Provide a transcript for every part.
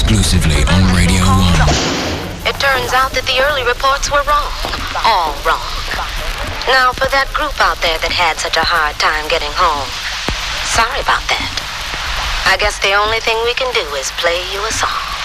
exclusively on Radio 1. It turns out that the early reports were wrong. All wrong. Now, for that group out there that had such a hard time getting home, sorry about that. I guess the only thing we can do is play you a song.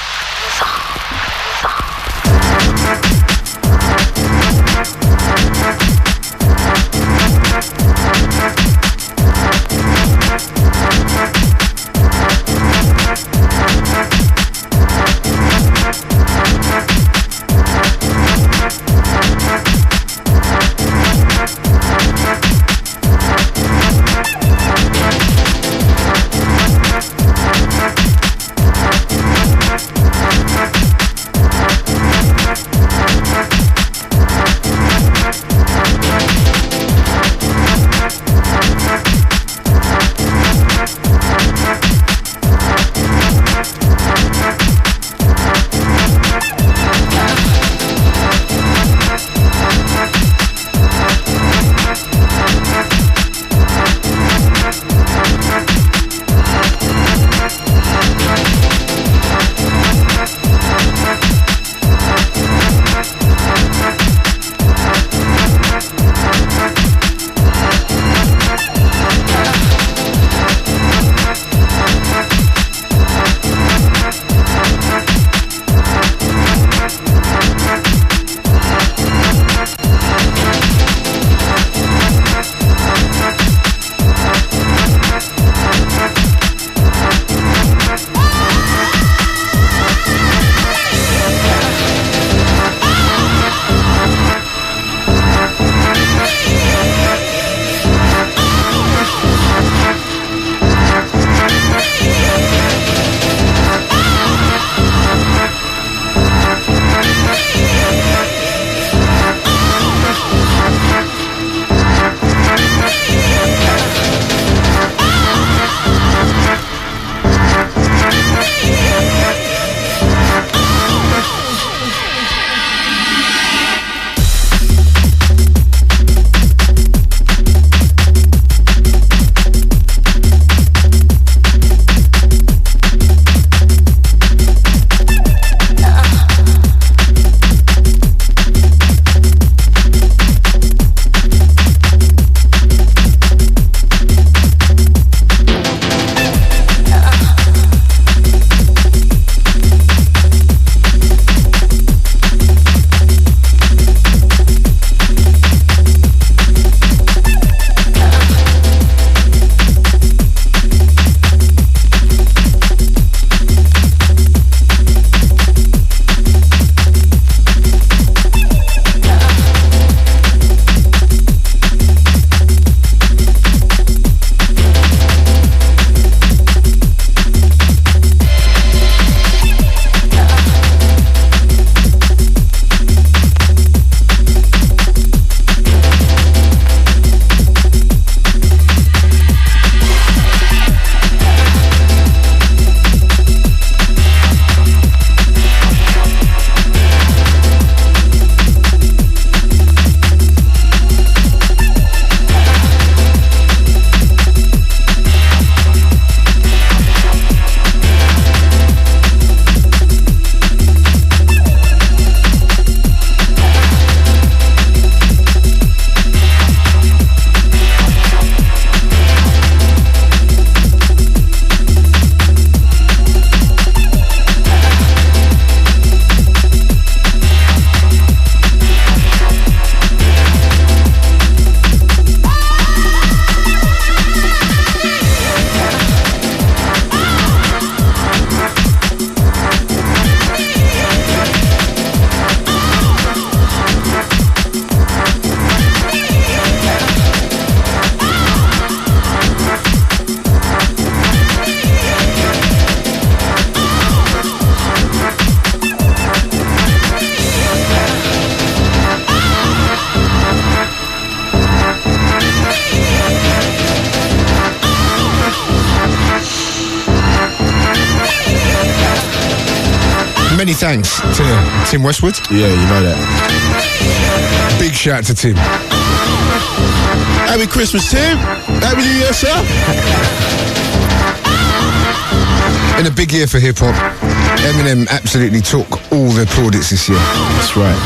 Many thanks to Tim Westwood. Yeah, you know that. Big shout out to Tim. Happy Christmas, Tim. Happy New Year, sir. In a big year for hip hop. Eminem absolutely took all the plaudits this year. That's right.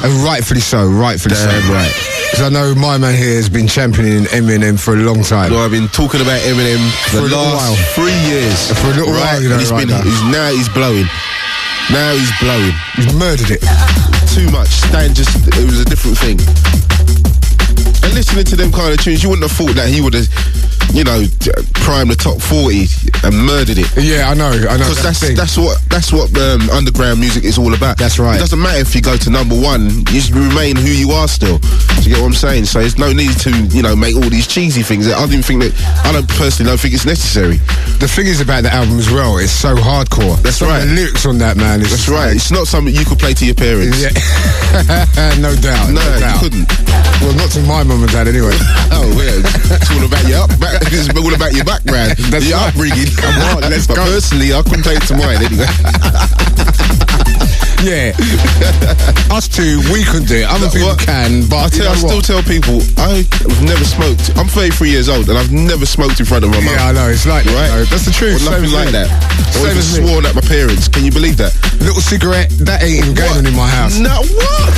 And rightfully so, rightfully so. Damn right. Because I know my man here has been championing Eminem for a long time. Well, I've been talking about Eminem for the last 3 years. For a little while, you know, and he's blowing. Now he's blowing. He's murdered it. Too much. Stan it was a different thing. And listening to them kind of tunes, you wouldn't have thought that he would have, you know, primed the top 40 and murdered it. Yeah, I know. Because that's what underground music is all about. That's right. It doesn't matter if you go to number one, you just remain who you are still. Do you get what I'm saying? So there's no need to, you know, make all these cheesy things. I personally don't think it's necessary. The thing is about the album as well, it's so hardcore. That's right. The lyrics on that, man. That's right. It's not something you could play to your parents. Yeah. No doubt. No, doubt. you couldn't. Well, not to my mum and dad anyway. Oh, yeah. It's all about it's all about your background. That's your right. upbringing. Come on, let's go. Personally, I couldn't take it to mine anyway. Yeah. Us two, we couldn't do it. Other people can, but I still tell people, I've never smoked. I'm 33 years old and I've never smoked in front of my mum. Yeah, I know. It's like that. Right? No, that's the truth. Well, nothing like that. Or Same even as me. sworn at my parents. Can you believe that? Little cigarette, that ain't even going on in my house. No, what?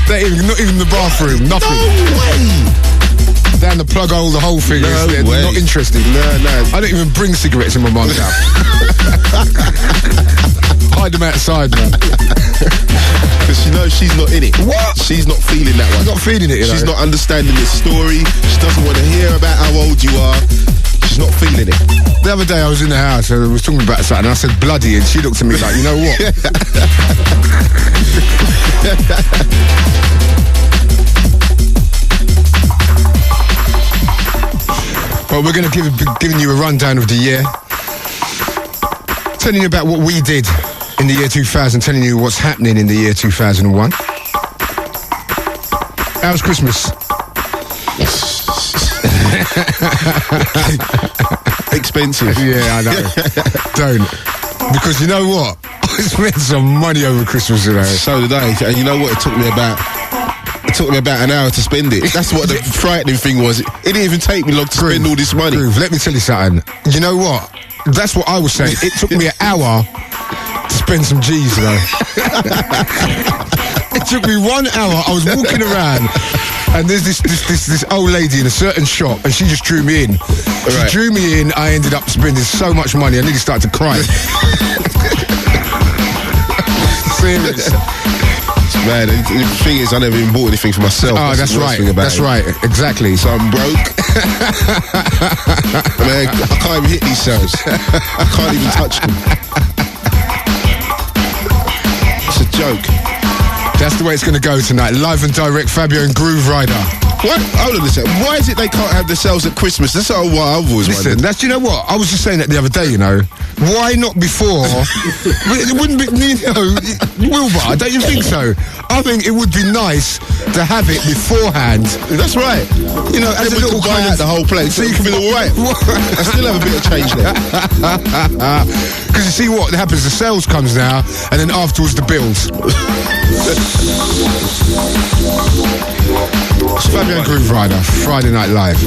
That ain't, not even the bathroom, nothing. No way. Down the plug hole, the whole thing. No They're way. not interested. No. I don't even bring cigarettes in my mum's house. Hide them outside, man. Because she knows she's not in it. What? She's not feeling that one. She's not feeling it, you know. She's not understanding the story. She doesn't want to hear about how old you are. She's not feeling it. The other day I was in the house and I was talking about something and I said bloody and she looked at me like, you know what? Well, we're going to giving you a rundown of the year. Telling you about what we did in the year 2000, telling you what's happening in the year 2001. How was Christmas? Expensive. Yeah, I know. Don't. Because you know what? I spent some money over Christmas, you know. So did I. And you know what? It took me about an hour to spend it. That's what the frightening thing was. It didn't even take me long to spend all this money. Groove, let me tell you something. You know what? That's what I was saying. It took me an hour to spend some G's, you know. It took me 1 hour. I was walking around and there's this old lady in a certain shop and she just drew me in. She drew me in. I ended up spending so much money I nearly started to cry. Serious. Man, the thing is, I never even bought anything for myself. Oh, that's right. That's right. Exactly. So I'm broke. Man, I can't even hit these cells. I can't even touch them. It's a joke. That's the way it's going to go tonight. Live and direct, Fabio and Grooverider. What? Hold on a second. Why is it they can't have the cells at Christmas? That's what I've always Listen, wondered. you know what? I was just saying that the other day, you know. Why not before? It wouldn't be, you know, Wilbur, don't you think so? I think it would be nice to have it beforehand. That's right. You know, as a we little can buy kind out the whole place. So you can feel all right. I still have a bit of change there. Because you see what happens, the sales comes now, and then afterwards the bills. It's Fabio and Grooverider, Friday Night Live.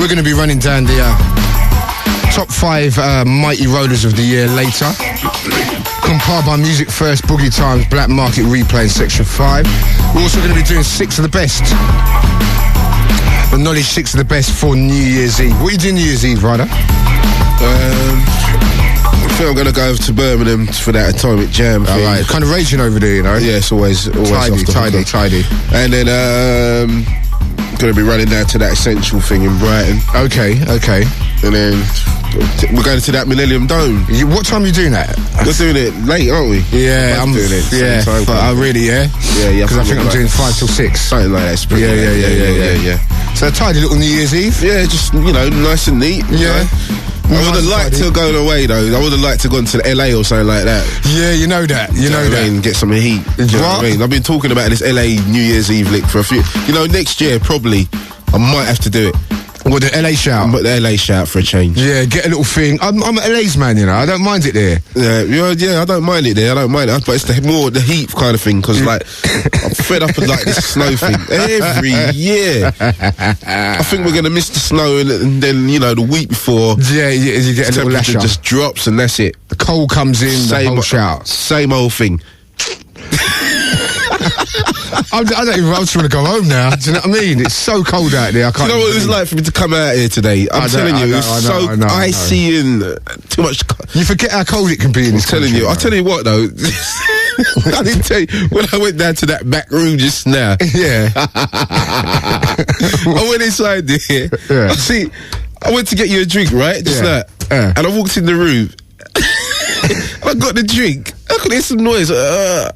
We're going to be running down the top 5 mighty rollers of the year later. Compiled by Music First, Boogie Times, Black Market Replay in Section 5. We're also going to be doing 6 of the best. The Knowledge 6 of the best for New Year's Eve. What are you doing New Year's Eve, Ryder? I think I'm going to go over to Birmingham for that Atomic Jam thing. Alright, kind of raging over there, you know? Yeah, it's always tidy. And then going to be running down to that Essential thing in Brighton. Okay. And then we're going to that Millennium Dome. What time are you doing that? We're doing it late, aren't we? Yeah, I'm doing it. Yeah, but really, yeah? Yeah. Because I think I'm doing 5 till 6. Something like that. Yeah. So a tidy little New Year's Eve? Yeah, just, nice and neat. Yeah. I would have liked to have gone away though. I would have liked to have gone to LA or something like that. Yeah, you know that. You know that. And get some heat. You know what I mean? I've been talking about this LA New Year's Eve lick for a few. Next year probably I might have to do it. What, the LA shout? The LA shout for a change. Yeah, get a little thing. I'm an LA's man, I don't mind it there. Yeah, I don't mind it there. I don't mind it. But it's the heat kind of thing, because I'm fed up with this snow thing every year. I think we're going to miss the snow, and then the week before, you get a little lash up. Just drops and that's it. The cold comes in, the whole shout. Same old thing. I just want to go home now. Do you know what I mean? It's so cold out there. I can't. Do you know what it was like for me to come out here today? I'm telling you, it's so icy and too much. You forget how cold it can be in this country. I'll tell you what though. I didn't tell you when I went down to that back room just now. Yeah. I went inside there. Yeah. See, I went to get you a drink, right? Just that. And I walked in the room. I got the drink. I could hear some noise. I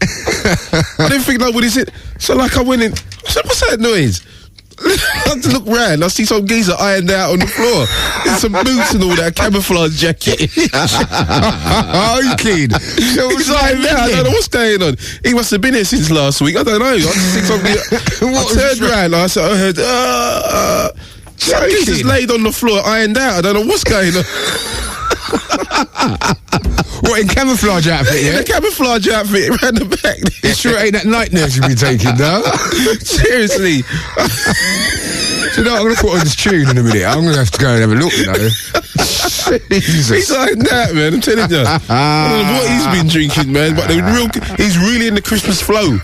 didn't think nobody said. So I went in. I said, "What's that noise?" I had to look round. I see some geezer ironed out on the floor. There's some boots and all that, camouflage jacket. Oh, you kid. He's ironed out. I don't know what's going on. He must have been here since last week. I don't know. I just see something. I turned round. I heard. Some geezer's laid on the floor, ironed out. I don't know what's going on. What, in camouflage outfit, yeah? In a camouflage outfit around the back. You sure it ain't that night nurse you'll be taking, though? Seriously. So I'm going to put on this tune in a minute. I'm going to have to go and have a look, Jesus. He's like that, man. I'm telling you. I don't know what he's been drinking, man, but he's really in the Christmas flow.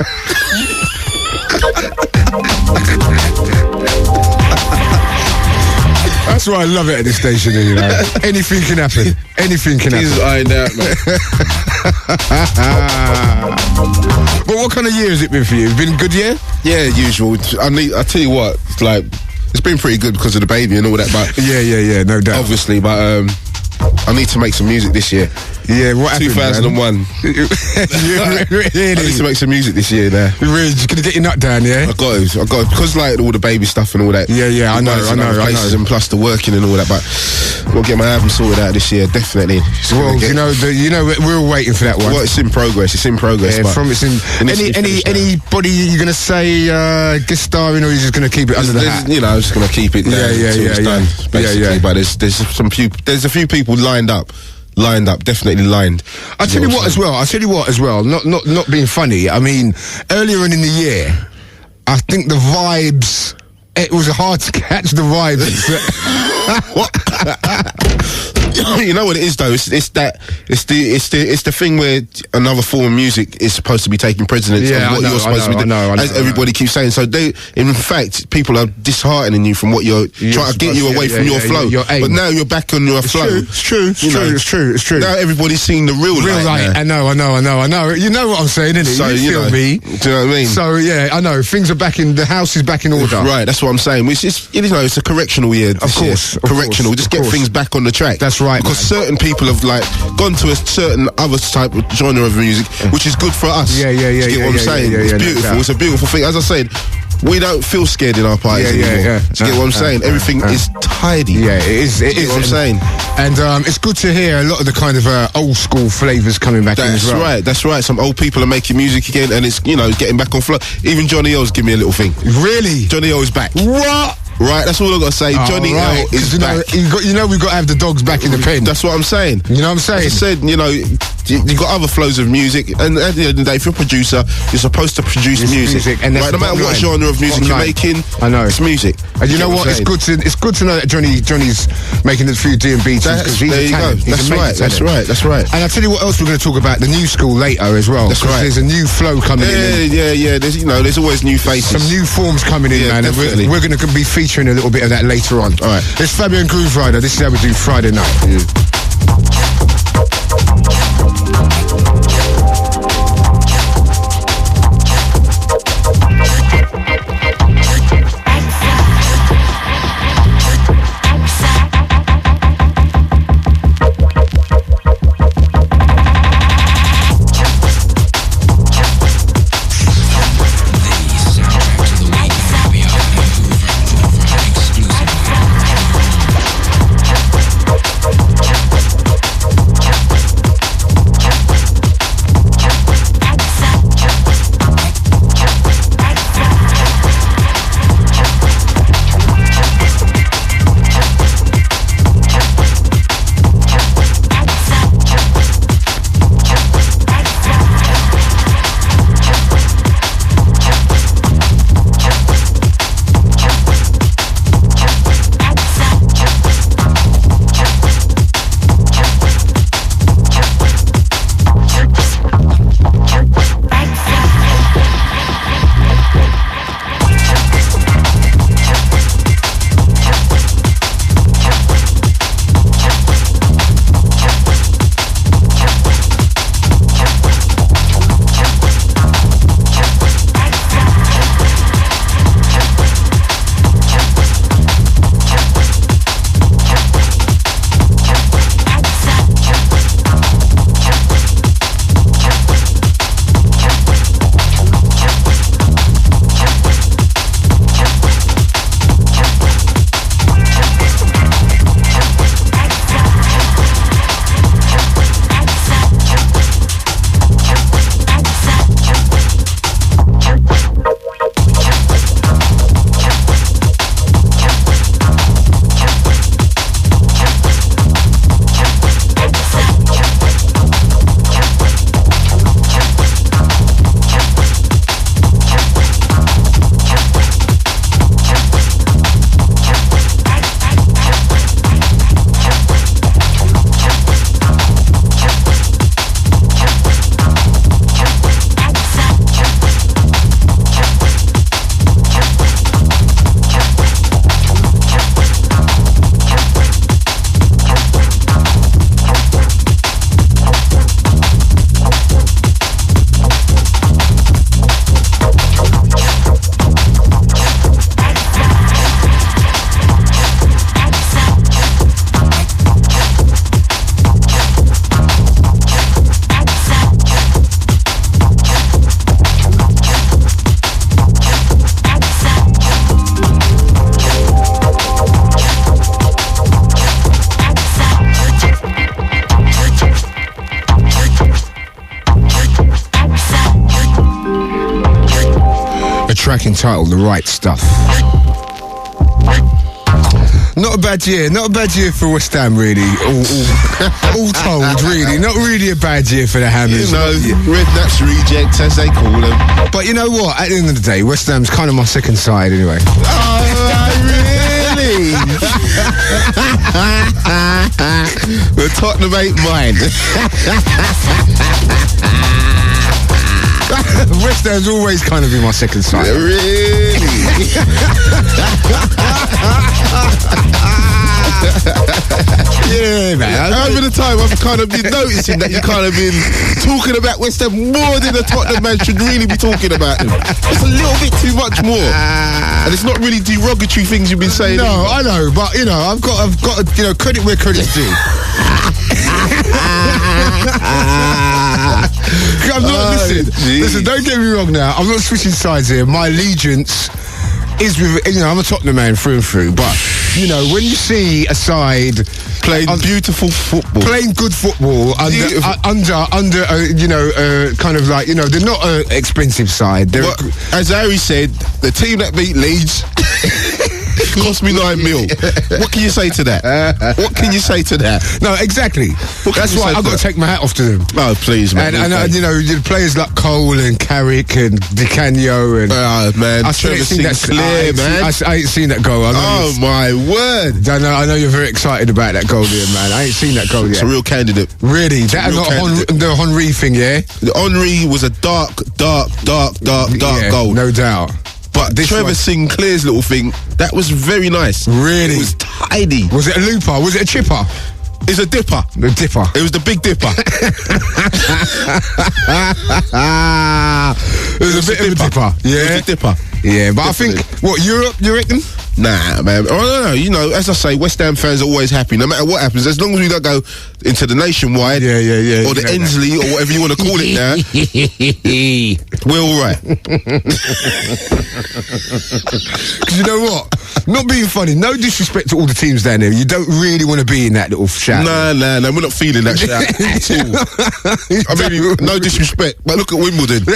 That's why I love it at this station, Anything can happen. Anything can happen. He's ironed out, man. But what kind of year has it been for you? Been a good year? Yeah, usual. I tell you what, it's been pretty good because of the baby and all that, but yeah, no doubt. Obviously, but I need to make some music this year. Yeah, what happened, 2001. Really? I need to make some music this year now. Really? You're going to get your nut down, yeah? I got to, because all the baby stuff and all that. Yeah, I know. And plus the working and all that, but I'll get my album sorted out this year, definitely. Well, we're all waiting for that one. Well, it's in progress. Yeah, anybody you're going to say guest starring, or you're just going to keep it under the hat? I'm just going to keep it there until it's done, basically. But there's a few people lined up, definitely lined. I'll tell you what as well, not being funny, I mean, earlier on in the year, I think the vibes, it was hard to catch the vibes. What? You know what it is though? It's the thing where another form of music is supposed to be taking precedence of what you're supposed to be doing. As everybody keeps saying. So in fact, people are disheartening you from what you're trying to get you away from your flow. But now you're back on your flow. It's true. Now everybody's seeing the real light. I know. You know what I'm saying, innit? So you feel me? Do you know what I mean? So yeah, I know. Things are back in. The house is back in order. Right. That's what I'm saying. It's a correctional year. Of course. Correctional. Just get things back on the track. That's right. Because certain people have gone to a certain other type of genre of music, which is good for us. Yeah. Do you get what I'm saying? It's beautiful. It's a beautiful thing. As I said, we don't feel scared in our parties anymore. Do you get what I'm saying? Everything is tidy. Yeah, it is. Do you get what I'm saying? And it's good to hear a lot of the kind of old school flavours coming back in as well. That's right. Some old people are making music again, and it's getting back on flow. Even Johnny O's give me a little thing. Really? Johnny O is back. What? Right, that's all I've got to say. Johnny L is back. We've got to have the dogs back in the pen. That's what I'm saying. You know what I'm saying? As I said, You've got other flows of music, and at the end of the day, if you're a producer, you're supposed to produce music. And right, no matter what genre of music you're making, I know it's music. And you know what? It's good to know that Johnny's making a few D&B tunes because he's a talent. That's right. And I'll tell you what else we're going to talk about, the new school later as well. That's right. There's a new flow coming in. Yeah. There's always new faces. Some new forms coming in, man. Definitely. And we're going to be featuring a little bit of that later on. All right. It's Fabio Grooverider. This is how we do Friday night. Track entitled The Right Stuff. Not a bad year for West Ham, really. All told, really. Not really a bad year for the Hammers. Redknapp's rejects, as they call them. But you know what? At the end of the day, West Ham's kind of my second side, anyway. Oh, really? Well, Tottenham ain't mine. West Ham's always kind of been my second side. Really? Yeah, man. Over the time, I've kind of been noticing that you've kind of been talking about West Ham more than a Tottenham man should really be talking about them. It's a little bit too much more. And it's not really derogatory things you've been saying. No, I know, but, you know, I've got to, credit where credit's due. I'm not, listen, don't get me wrong now. I'm not switching sides here. My allegiance is with, I'm a Tottenham man through and through, but, when you see a side playing beautiful football, playing good football under kind of like, they're not an expensive side. They're as Harry said, the team that beat Leeds Cost me $9 million. What can you say to that? What can you say to that? No, exactly. That's why I've got to take my hat off to them. Oh, please, man. And you know, players like Cole and Carrick and DiCanio and... man, Trevor Sinclair, man. I ain't seen that goal. Oh, my word. I know you're very excited about that goal there, man. I ain't seen that goal yet. It's a real candidate. Really? That and the Henry thing, yeah? The Henry was a dark goal. No doubt. But Trevor Sinclair's little thing, that was very nice. Really? It was tidy. Was it a looper? Was it a chipper? It's a dipper. The dipper. It was the big dipper. It was a bit of a dipper. Yeah. It was a dipper. Yeah, but I think, what, Europe, you reckon? Nah, man. Oh, no. You know, as I say, West Ham fans are always happy, no matter what happens. As long as we don't go into the nationwide, or the Ensley, or whatever you want to call it now, we're all right. Because you know what? Not being funny, no disrespect to all the teams down there. You don't really want to be in that little shout. Nah, we're not feeling that shout at all. I mean, no disrespect, but look at Wimbledon.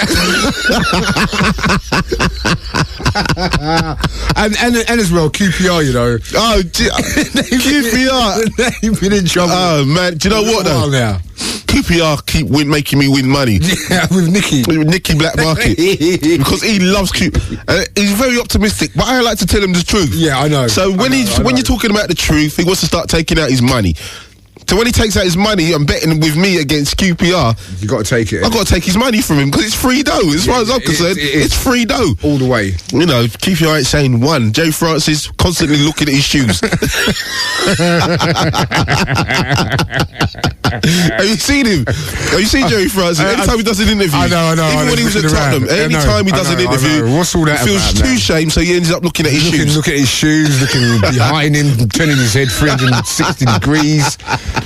and as well, QPR, you know. Oh, QPR. They've been in trouble. Oh, man. Do you know what, though? Now. QPR keep making me win money. Yeah, with Nicky. With Nicky Black Market. Because he loves he's very optimistic, but I like to tell him the truth. Yeah, I know. So when you're talking about the truth, he wants to start taking out his money. So when he takes out his money and betting with me against QPR, you got to take it. I've got to take his money from him because it's free dough. As far as I'm concerned, it's free dough. All the way. You know, QPR ain't saying one. Jay Francis constantly looking at his shoes. Have you seen him? Have you seen Jerry Francis? Anytime he does an interview. I know. Even when he was at Tottenham, anytime he does an interview, what's all that he feels about, too shame, so he ends up looking at his shoes. Look at his shoes, looking behind him, turning his head 360 degrees.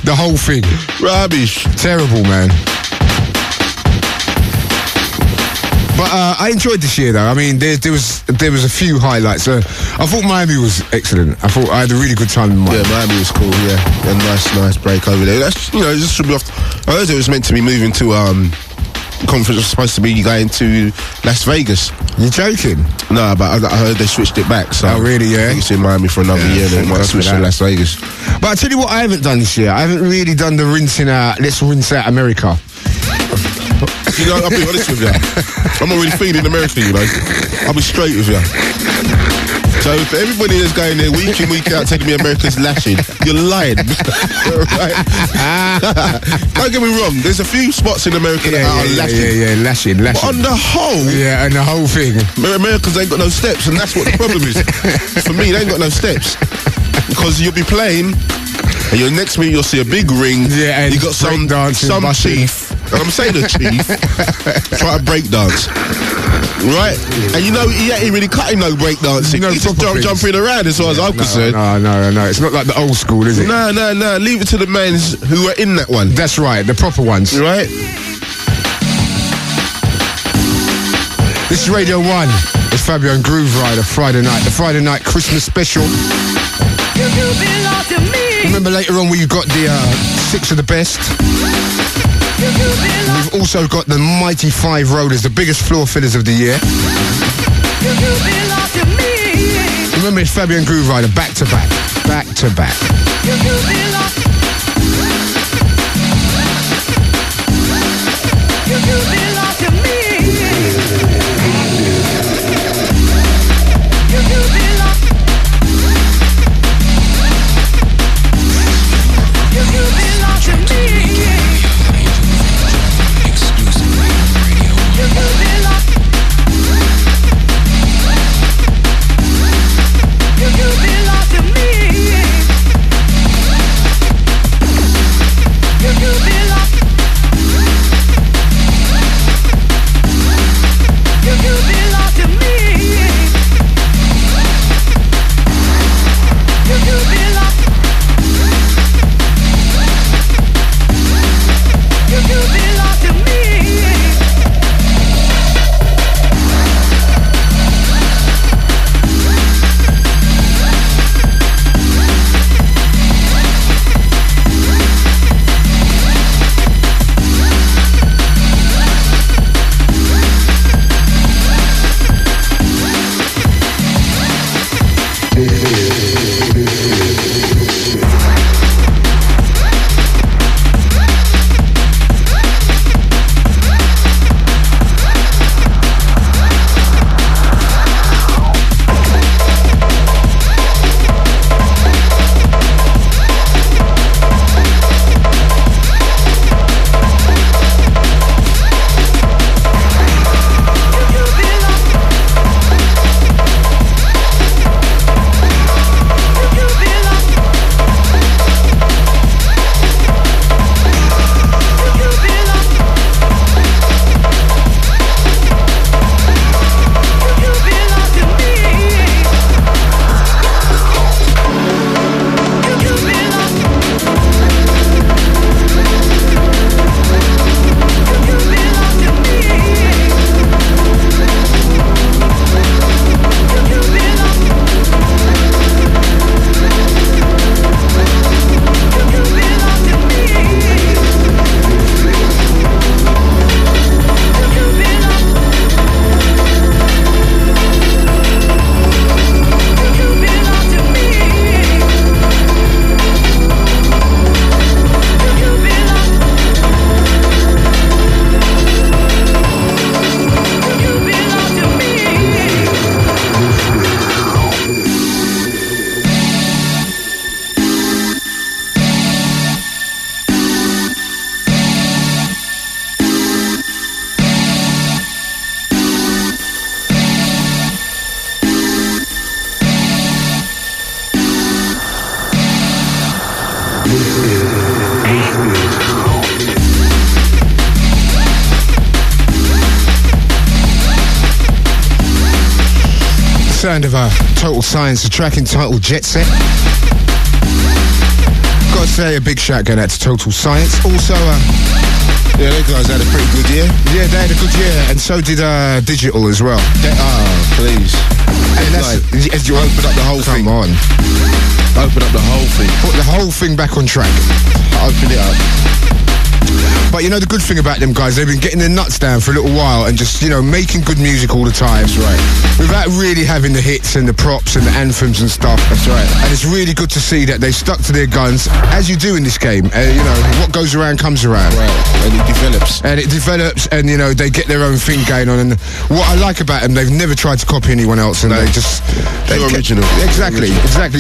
The whole thing. Rubbish. Terrible, man. But I enjoyed this year, though. I mean, there was a few highlights. I thought Miami was excellent. I thought I had a really good time in Miami. Yeah, Miami was cool. Yeah, a nice break over there. That's this should be off. I heard it was meant to be moving to conference was supposed to be going to Las Vegas. You joking? No, but I heard they switched it back. So really? Yeah. I think it's in Miami for another year. They might switch to Las Vegas. But I tell you what, I haven't done this year. I haven't really done the rinsing out. Let's rinse out America. You know, I'll be honest with you. I'm not really feeling American, you know. I'll be straight with you. So for everybody that's going there week in, week out taking me America's lashing, you're lying. Right? Don't get me wrong, there's a few spots in America that are lashing. Yeah, lashing. But on the whole... Yeah, and the whole thing. Americans ain't got no steps, and that's what the problem is. For me, they ain't got no steps. Because you'll be playing, and your next minute you'll see a big ring. Yeah, and you got some chief. I'm saying a chief. Try to break dance. Right? And you know, he ain't really cutting no break dancing. He's just jumping around as far as I'm concerned. No. It's not like the old school, is it? No. Leave it to the men who are in that one. That's right, the proper ones. Right? This is Radio 1. It's Fabio and Grooverider Friday night. The Friday night Christmas special. Remember later on we've got the 6 of the best. We've also got the Mighty 5 Rollers, the biggest floor fillers of the year. Remember, it's Fabio and Grooverider, back to back. Back to back. Sound of Total Science, a track entitled Jet Set. Gotta say a big shout going out to Total Science. Also, yeah, those guys had a pretty good year. Yeah, they had a good year, and so did Digital as well. Please. And that's as you open up the whole thing. Come on. Open up the whole thing. Put the whole thing back on track. Open it up. But you know the good thing about them guys, they've been getting their nuts down for a little while and just, you know, making good music all the time. That's right. Without really having the hits and the props and the anthems and stuff. That's right. And it's really good to see that they've stuck to their guns, as you do in this game. You know, what goes around comes around. Right. And it develops. And it develops, and you know, they get their own thing going on. And what I like about them, they've never tried to copy anyone else, and they just... They're original. Exactly.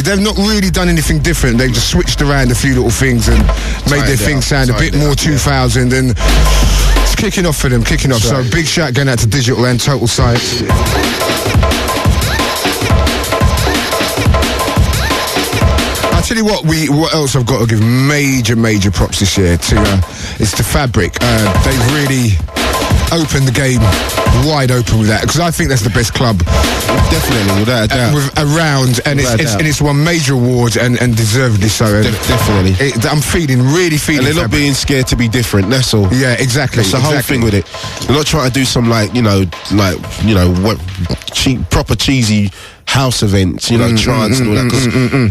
They've not really done anything different. They've just switched around a few little things and made their thing sound a bit more 2000, and it's kicking off for them, So big shout going out to Digital and Total Science. I'll tell you what else I've got to give major props this year to. It's to Fabric. They've really opened the game wide open with that, because I think that's the best club. Definitely, without a doubt. Around, and it's won major awards and deservedly so. Definitely. I'm really feeling. And they're not being scared to be different. That's all. Yeah, exactly. That's the whole thing with it. They're not trying to do some proper cheesy house events, you know, trance and all that, because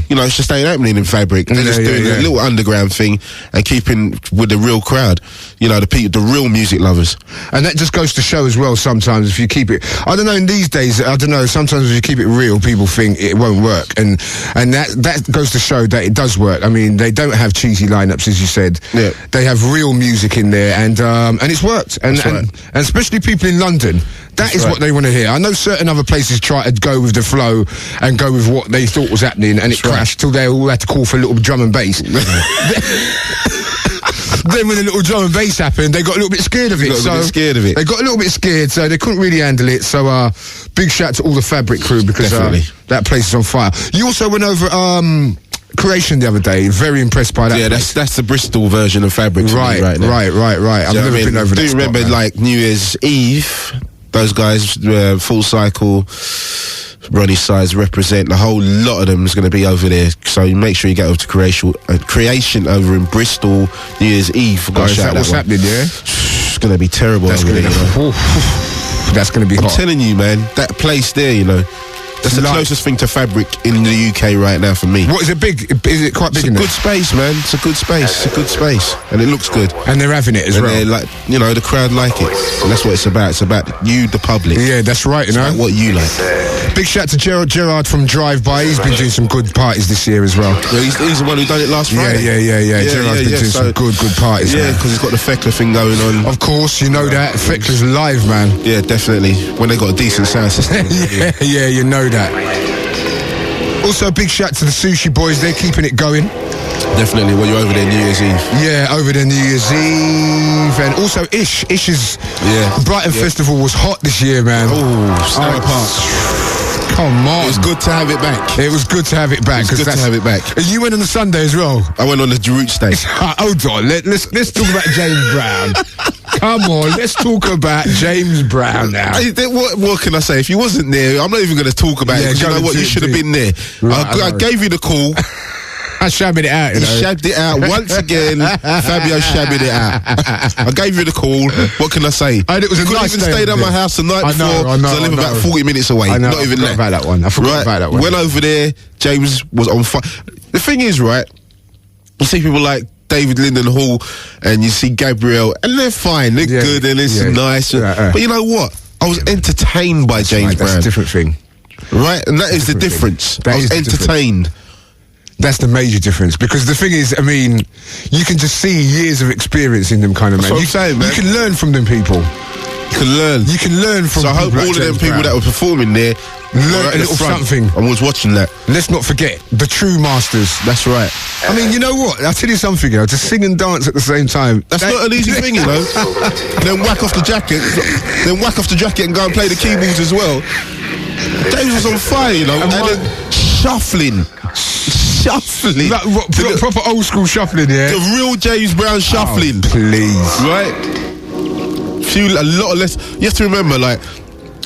you know, it's just ain't happening in Fabric. They're just doing a little underground thing and keeping with the real crowd, you know, the real music lovers. And that just goes to show as well, sometimes if you keep it, I don't know, in these days, I don't know, sometimes if you keep it real, people think it won't work, and that goes to show that it does work. I mean, they don't have cheesy lineups, as you said. Yeah. They have real music in there, and it's worked. And especially people in London, that is what they want to hear. I know certain other places try to go with the flow and go with what they thought was happening, and it crashed till they all had to call for a little drum and bass. Then when the little drum and bass happened, they got a little bit scared of it. They got a little bit scared, so they couldn't really handle it. So big shout to all the Fabric crew, because that place is on fire. You also went over Creation the other day. Very impressed by that. Yeah, that's the Bristol version of Fabric. Right. I've never been over that. Do you remember like New Year's Eve? Those guys, Full Cycle, Roni Size represent. A whole lot of them is going to be over there. So you make sure you get over to Creation over in Bristol, New Year's Eve. Is that what's happening, yeah? It's going to be terrible. That's going to be hot. I'm telling you, man, that place there, you know, that's the closest thing to Fabric in the UK right now for me. What, is it big? Is it quite big? It's a good space, man. It's a good space. And it looks good. And they're having it as well. They're like, you know, the crowd like it. And that's what it's about. It's about you, the public. Yeah, that's right, you know. About what you like. Big shout to Gerard from Drive By. He's been doing some good parties this year as well. Yeah, he's the one who done it last Friday. Yeah. Gerard's been doing some good parties. Yeah, because he's got the Fekler thing going on. Of course, you know that. Fekler's live, man. Yeah, definitely. When they got a decent sound system. yeah, you know that. Also, big shout to the Sushi Boys. They're keeping it going. Definitely. Well, you're over there New Year's Eve. Yeah, over there New Year's Eve. And also Ish's Brighton Festival was hot this year, man. Oh, Star Park. Come on. It was good to have it back. It was good to have it back. And you went on the Sunday as well? I went on the route day. Hold on. Let's talk about James Brown. Come on, let's talk about James Brown now. What can I say? If you wasn't there, I'm not even going to talk about it. You know what? You should have been there. Right, I gave you the call. I shabbed it out. He shabbed it out once again. Fabio shabbed it out. I gave you the call. What can I say? And it was a nice even stayed at my house the night before. I know, so I live about 40 minutes away. I know, not even that. About that one. I forgot about that one. Went over there. James was on fire. The thing is, right? You see people like David Linden Hall, and you see Gabriel, and they're fine. They're good, and it's nice. But you know what? I was entertained by James Brown. That's a different thing, right? And that is the difference. I was entertained. That's the major difference, because the thing is, I mean, you can just see years of experience in them kind of man. You can learn from them people. You can learn from. So I hope all of them people that were performing there learn a little something. I was watching that. Let's not forget the true masters. That's right. I mean, you know what? I'll tell you something, you know, to sing and dance at the same time. That's not an easy thing, you know. Then whack off the jacket. And go and play the keyboards as well. James was on fire, you know. And then shuffling shuffling. Like, proper old school shuffling, yeah? The real James Brown shuffling. Oh, please. Right? A lot less. You have to remember, like,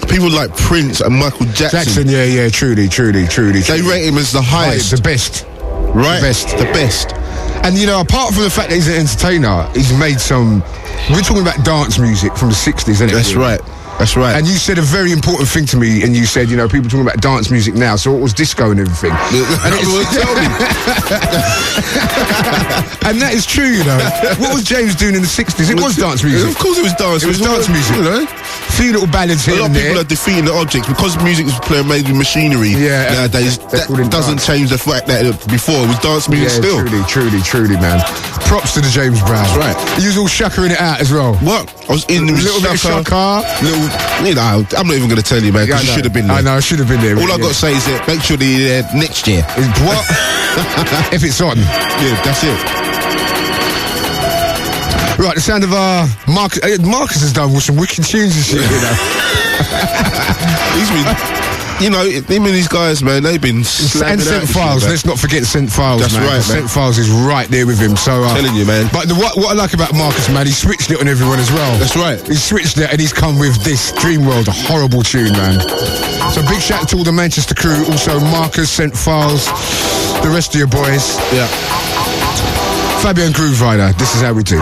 people like Prince and Michael Jackson. Yeah, truly. They rate him as the highest. The best. Right? The best. And, you know, apart from the fact that he's an entertainer, he's made some... We're talking about dance music from the 60s, isn't it? That's right. And you said a very important thing to me, and you said, you know, people talking about dance music now, so it was disco and everything. And that is true, you know. What was James doing in the 60s? It was dance music. Of course it was dance. It was dance music. You know? A few little ballads here and there. A lot of people are defeating the objects because music was playing made with machinery nowadays. That doesn't change the fact that before it was dance music still. Truly, man. Props to the James Brown. That's right. He was all shuckering it out as well. What? I was in the little bit of shaka. You know, I'm not even going to tell you, man, because you should have been there. I know, I should have been there. All I've got to say is that make sure they're there next year. What? If it's on. Yeah, that's it. Right, the sound of Marcus. Marcus has done some wicked tunes and shit, you know. He's been... You know, him and these guys, man, they've been slapping and Sent Files. Shit, let's not forget Sent Files, That's man. right, man. Sent Files is right there with him. So, I'm telling you, man. But what I like about Marcus, man, he switched it on everyone as well. That's right. He switched it and he's come with this Dreamworld, a horrible tune, man. So big shout out to all the Manchester crew. Also Marcus, Sent Files, the rest of your boys. Yeah. Fabio Grooverider, this is how we do.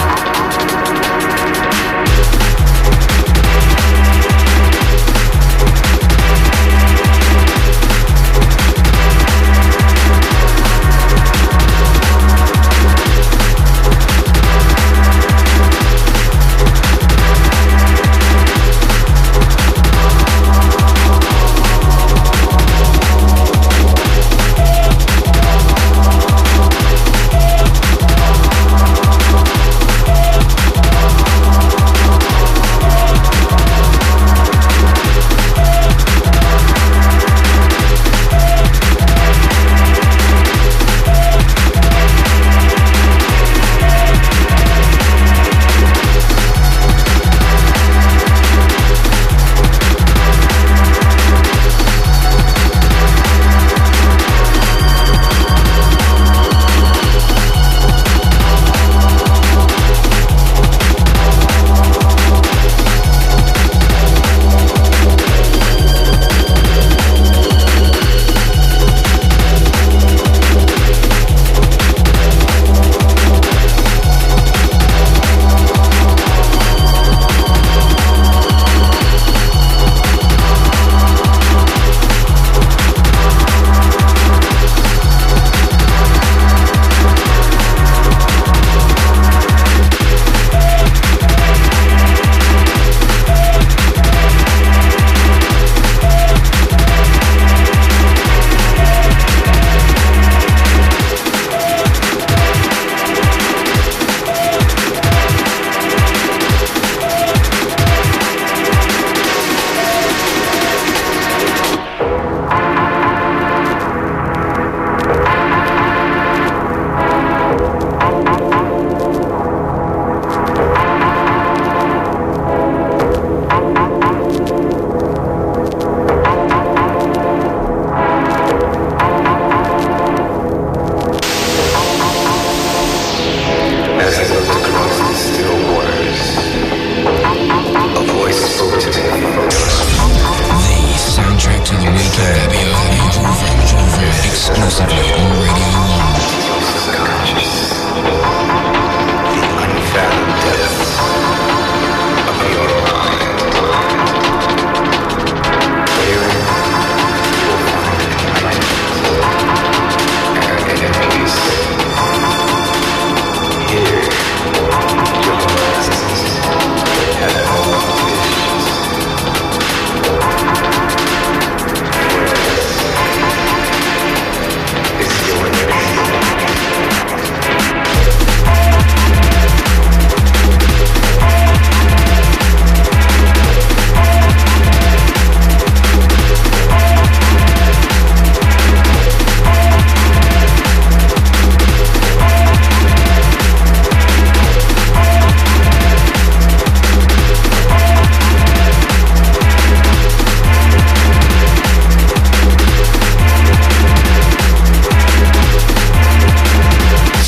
It's your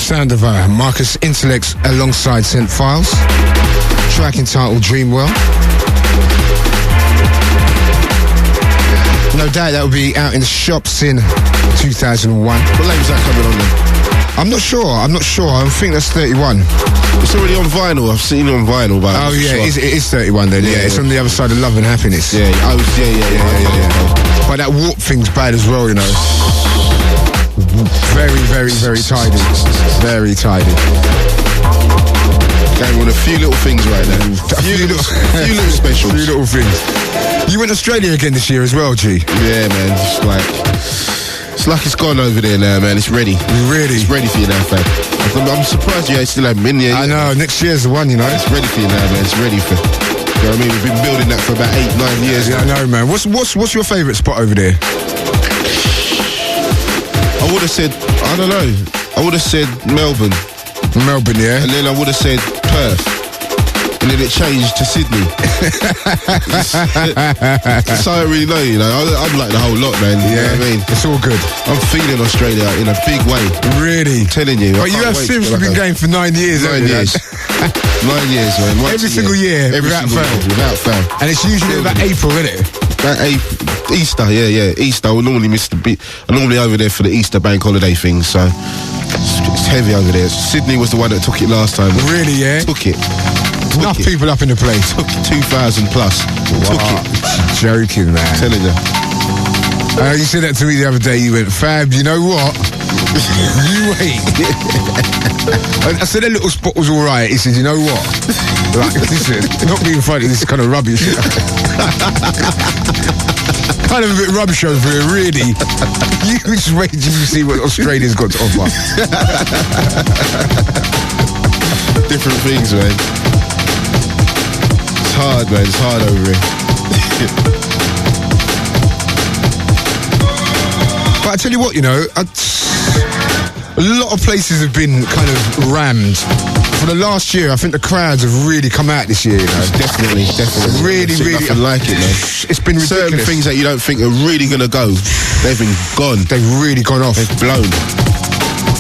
sound of Marcus Intalex alongside Sent Files. Track entitled Dreamworld. No doubt that will be out in the shops in 2001. What label's that coming on then? I'm not sure. I think that's 31. It's already on vinyl. I've seen it on vinyl. But oh yeah, it is 31 then. Yeah, it's on the other side of Love and Happiness. Yeah. But that warp thing's bad as well, you know. Very, very, very tidy. Very tidy. Going on a few little things right now. A few little specials. A few little things. You went to Australia again this year as well, G? Yeah, man. It's like it's gone over there now, man. It's ready. Really? It's ready for you now, fam. I'm surprised you still haven't been here. I know. Next year's the one, you know. It's ready for you now, man. It's ready for... You know what I mean? We've been building that for about 8-9 years. Yeah, I know, man. What's your favourite spot over there? I would have said... I don't know. I would have said Melbourne. Melbourne, yeah? And then I would have said Perth. And then it changed to Sydney. So I don't really know, you know. I'm like the whole lot, man. You know what I mean? It's all good. I'm feeling Australia in a big way. Really? I'm telling you. But you have seriously been going for 9 years, 9 years. 9 years, man. Every single year, without fail. And it's usually about April, isn't it? About Easter, yeah. Easter. I normally miss the beat. I'm normally over there for the Easter bank holiday thing, so it's heavy over there. Sydney was the one that took it last time. Really, yeah? Took it. Enough people up in the place. Took 2,000 plus. Wow. Took it. Joking, man. I'm telling you. You said that to me the other day. You went, Fab, you know what? You wait. I said that little spot was all right. He said, you know what? Like, listen, not being funny, this is kind of rubbish. Kind of a bit rubbish over here, really. You just wait till you see what Australia's got to offer. Different things, man. It's hard, man. It's hard over here. But I tell you what, you know, a lot of places have been kind of rammed. For the last year, I think the crowds have really come out this year, you know. Definitely. Really. Nothing like it, man. It's been ridiculous. Certain things that you don't think are really going to go, they've been gone. They've really gone off. They've blown.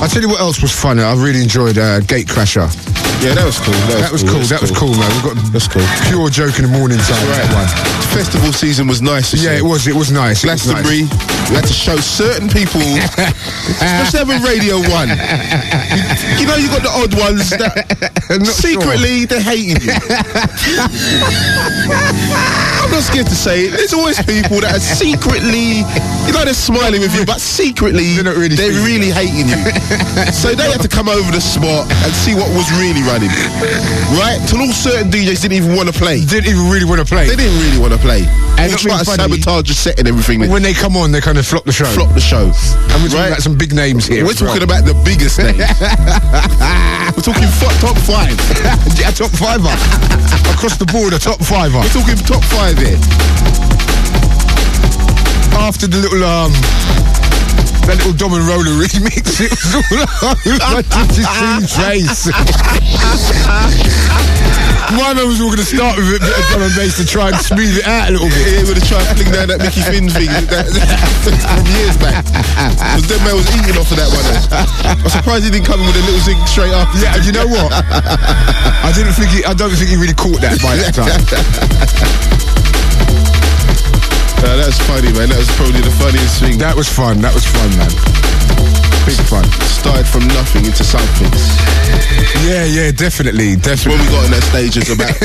I'll tell you what else was fun. I really enjoyed Gatecrasher. Yeah, that was cool. That was cool, man. That's cool. Pure joke in the morning time. That's right. The festival season was nice. Yeah, it was nice. Glastonbury, we had to show certain people, especially having Radio 1. You know, you got the odd ones that secretly they're hating you. I'm not scared to say it. There's always people that are secretly, you know, they're smiling with you, but secretly they're really hating you. So they had to come over the spot and see what was really running. Right? Till all certain DJs didn't even want to play. Didn't even really want to play. They didn't really want to play. And they try to sabotage the set and everything. When they come on, they kind of flop the show. And we're talking about some big names here. We're talking about the biggest names. We're talking top 5. Yeah, top 5er. Across the board, a top 5er. We're talking top 5 here. After the little that little Dom and Roller remix, it was all over Trace. My man was all going to start with a bit of drum and bass to try and smooth it out a little bit. Yeah, we're going to try and fling down that Mickey Finn thing from years back. Because that man was eating off of that one. I'm surprised he didn't come in with a little zing straight up. Yeah, and you know what? I don't think he really caught that by that time. That was funny, man. That was probably the funniest thing. That was fun, man. Big fun. Started from nothing into something. Yeah, definitely. When we got on that stage, it's about...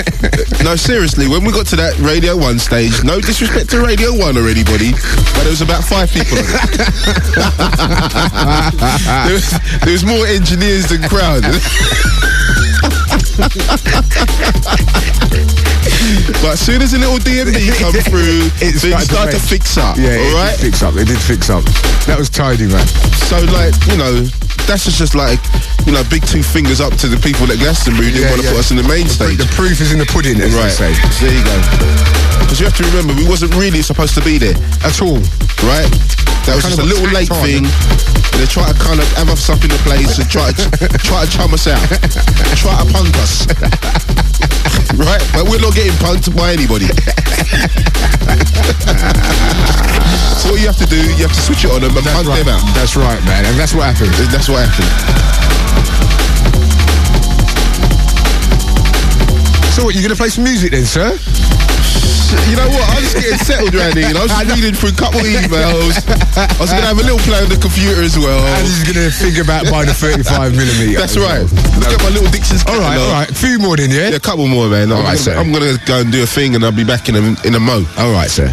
No, seriously, when we got to that Radio 1 stage, no disrespect to Radio 1 or anybody, but there was about 5 people on it. there was more engineers than crowd. But as soon as a little DMD come through, things start to fix up. Yeah, alright? It did fix up. That was tidy, man. So, like, you know, that's just like, you know, big 2 fingers up to the people at Glastonbury who didn't want to put us in the main stage. The proof is in the pudding, as they say. So there you go. Because you have to remember, we wasn't really supposed to be there at all, right? That was just a little late thing. And they try to kind of have us up in the place and try to chum us out, try to punk us, right? But we're not getting punked by anybody. So what you have to do, you have to switch it on them and punk them out. That's right, man, and that's what happened. That's what happened. So what, you going to play some music then, sir? You know what? I'm just getting settled around here. I was just reading through a couple of emails. I was going to have a little play on the computer as well. And he's going to think about buying a 35mm. That's right. Look at my little Dixon's. All right. A few more then, yeah? Yeah, a couple more, man. All right, sir. I'm going to go and do a thing and I'll be back in a mo. All right, sir.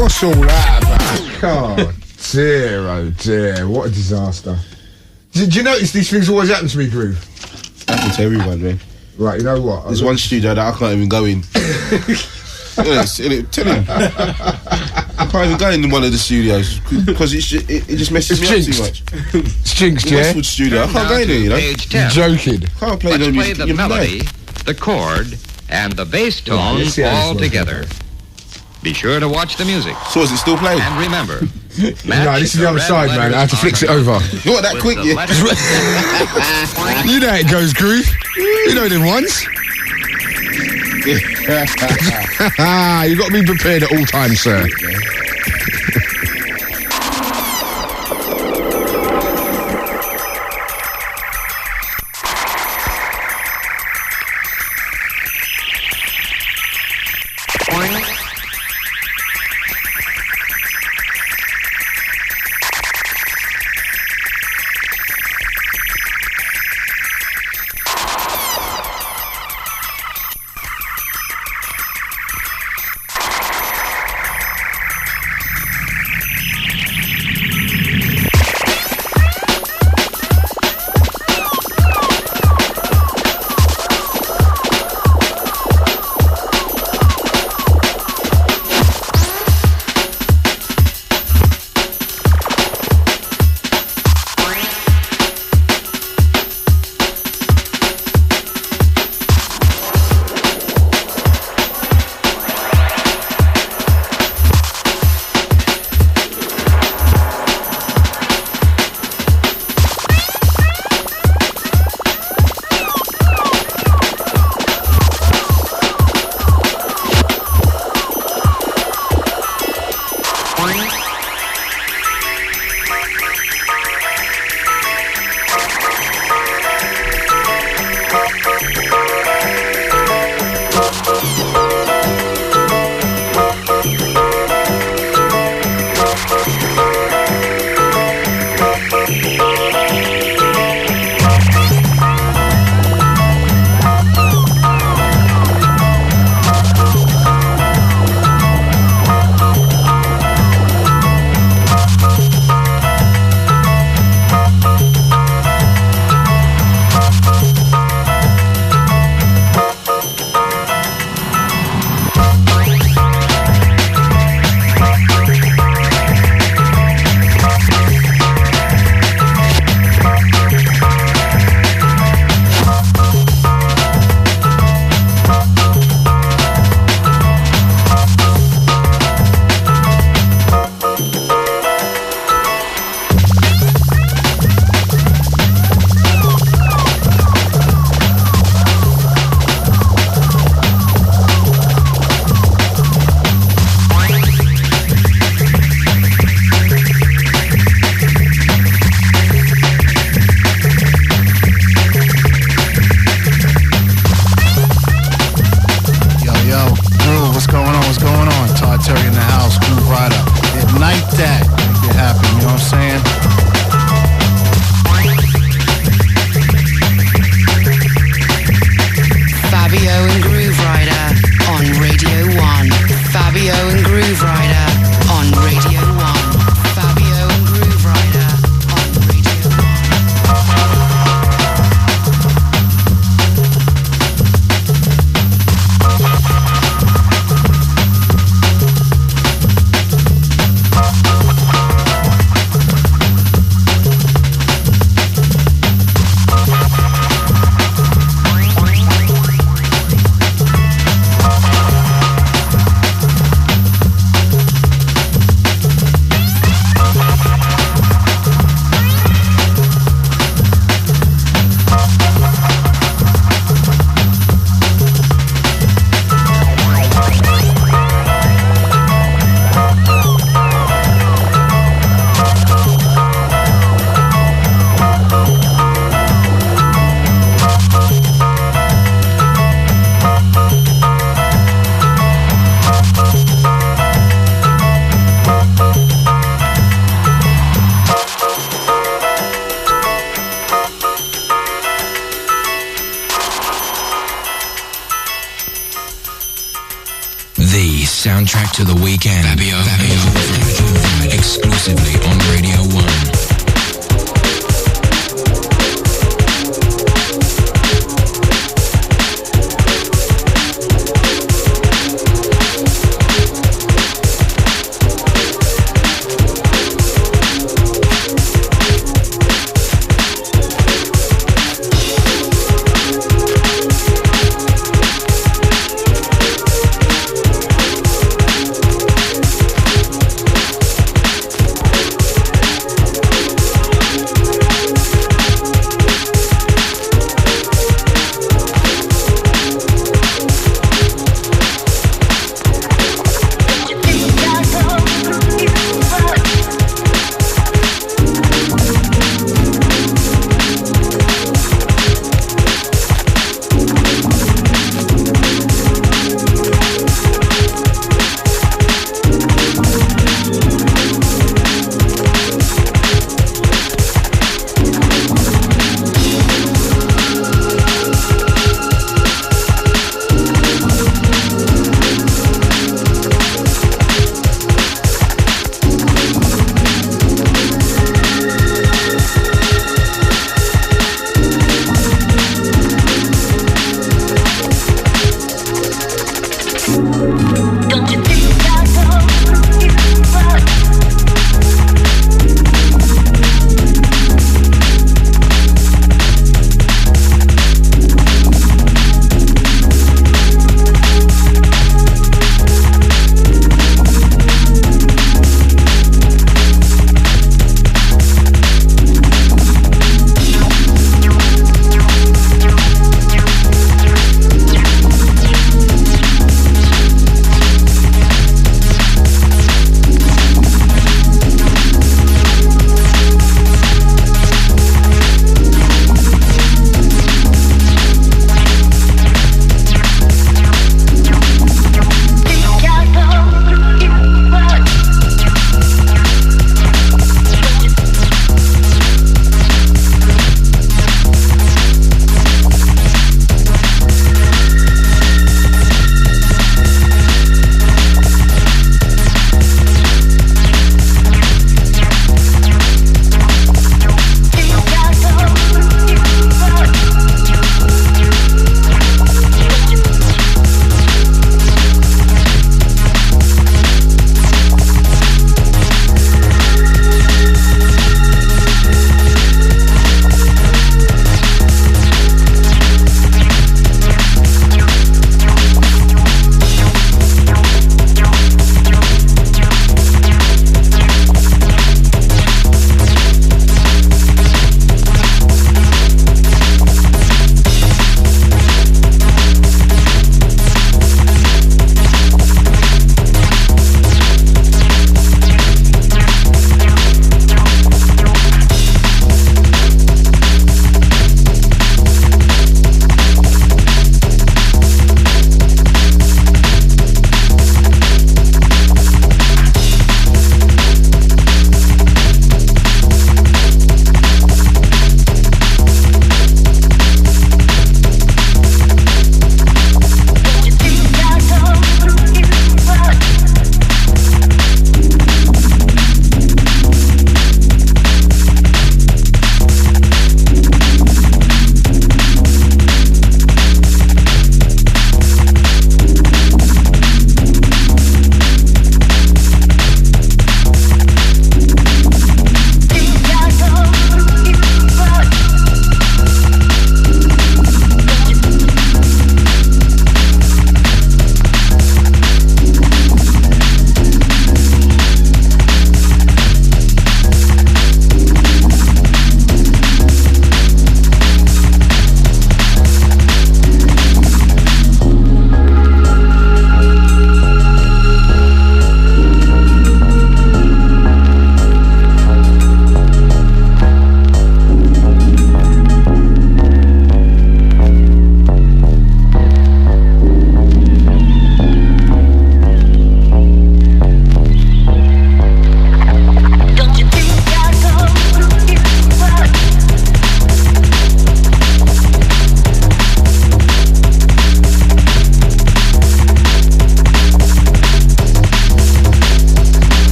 What's all that about? God dear, oh dear, what a disaster. Did you notice these things always happen to me, Groove? Happen to everyone, man. Right, you know what? There's one studio that I can't even go in. Tell him. I can't even go in one of the studios because it just messes me up too much. It's jinxed, yeah? Westwood studio, I can't go in there, you know. You're joking. Can't play no music. Let's play the melody, the chord, and the bass tone all together. Be sure to watch the music. So is it still playing? And remember, no, this is the other side, man. I have to fix it over. You want that quick, yeah? You know how it goes, Groove. You know them ones. You got to be prepared at all times, sir. soundtrack to the weekend. Fabio exclusively on Radio 1.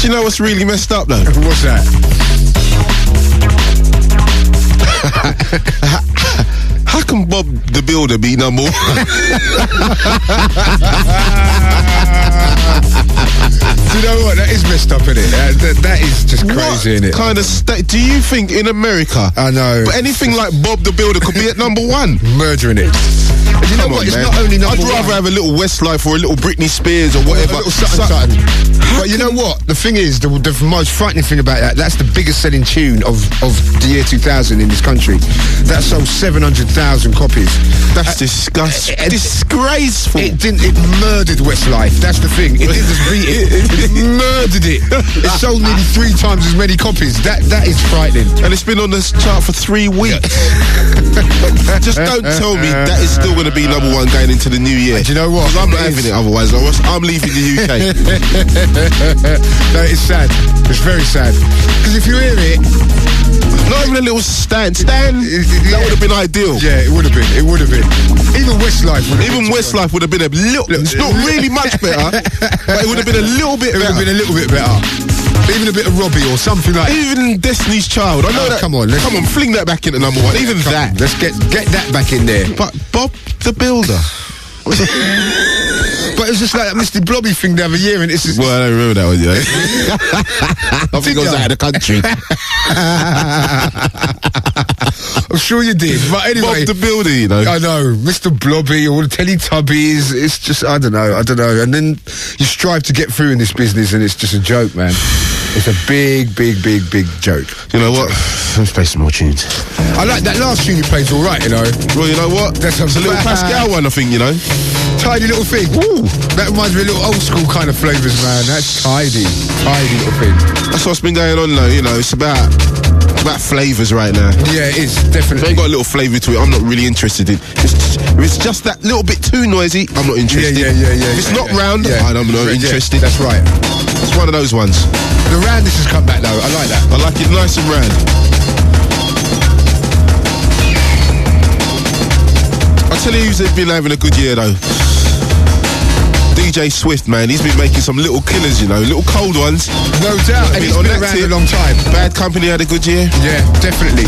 you know what's really messed up though? What's that? How can Bob the Builder be number one? Do you know what? That is messed up, isn't it? That is just crazy, isn't it? Kind of do you think in America? I know. But anything like Bob the Builder could be at number one. Murdering it. You know what? It's not only number one. I'd rather have a little Westlife or a little Britney Spears or whatever. A little something. But you know what? The thing is, the most frightening thing about that's the biggest selling tune of the year 2000 in this country. That sold 700,000 copies. That's disgusting. Disgraceful. It murdered Westlife. That's the thing. It didn't just beat it. It murdered it. It sold nearly 3 times as many copies. That is frightening. And it's been on the chart for 3 weeks. Just don't tell me that is still going to be number one going into the new year. Do you know what? Because I'm not having it otherwise. I'm leaving the UK. No, it's sad. It's very sad. Because if you hear it, not even a little stand, that would have been ideal. Yeah, it would have been. It would have been. Even Westlife would have been. Even Westlife would have been a little. It's not really much better, but it would have been a little bit better. It would have been a little bit better. Even a bit of Robbie or something like that. Even Destiny's Child. I know that. Come on, fling that back into number one. Even that. Let's get that back in there. But Bob the Builder. But it's just like that Mr. Blobby thing the other year, and it's just... Well, I don't remember that one, you know. I think I was out of the country. I'm sure you did, but anyway... Bob the Builder, you know. I know, Mr. Blobby, all the Teletubbies, it's just, I don't know. And then you strive to get through in this business, and it's just a joke, man. It's a big joke. You know what? Let's play some more tunes. I like that last tune you played, all right, you know. Well, you know what? That's a little Pascal one, I think, you know. Tidy little thing. Ooh, that reminds me of little old school kind of flavours, man. That's tidy little thing. That's what's been going on, though. You know, it's about flavours right now. Yeah, it is, definitely. If they got a little flavour to it, I'm not really interested in. If it's just that little bit too noisy, I'm not interested. Yeah. If it's not round, I'm not interested. That's right. It's one of those ones. The roundness has come back, though. I like that. I like it nice and round. I'll tell you who's been having a good year, though. DJ Swift, man, he's been making some little killers, you know, little cold ones. No doubt, and he's been around a long time. Bad Company had a good year. Yeah, definitely.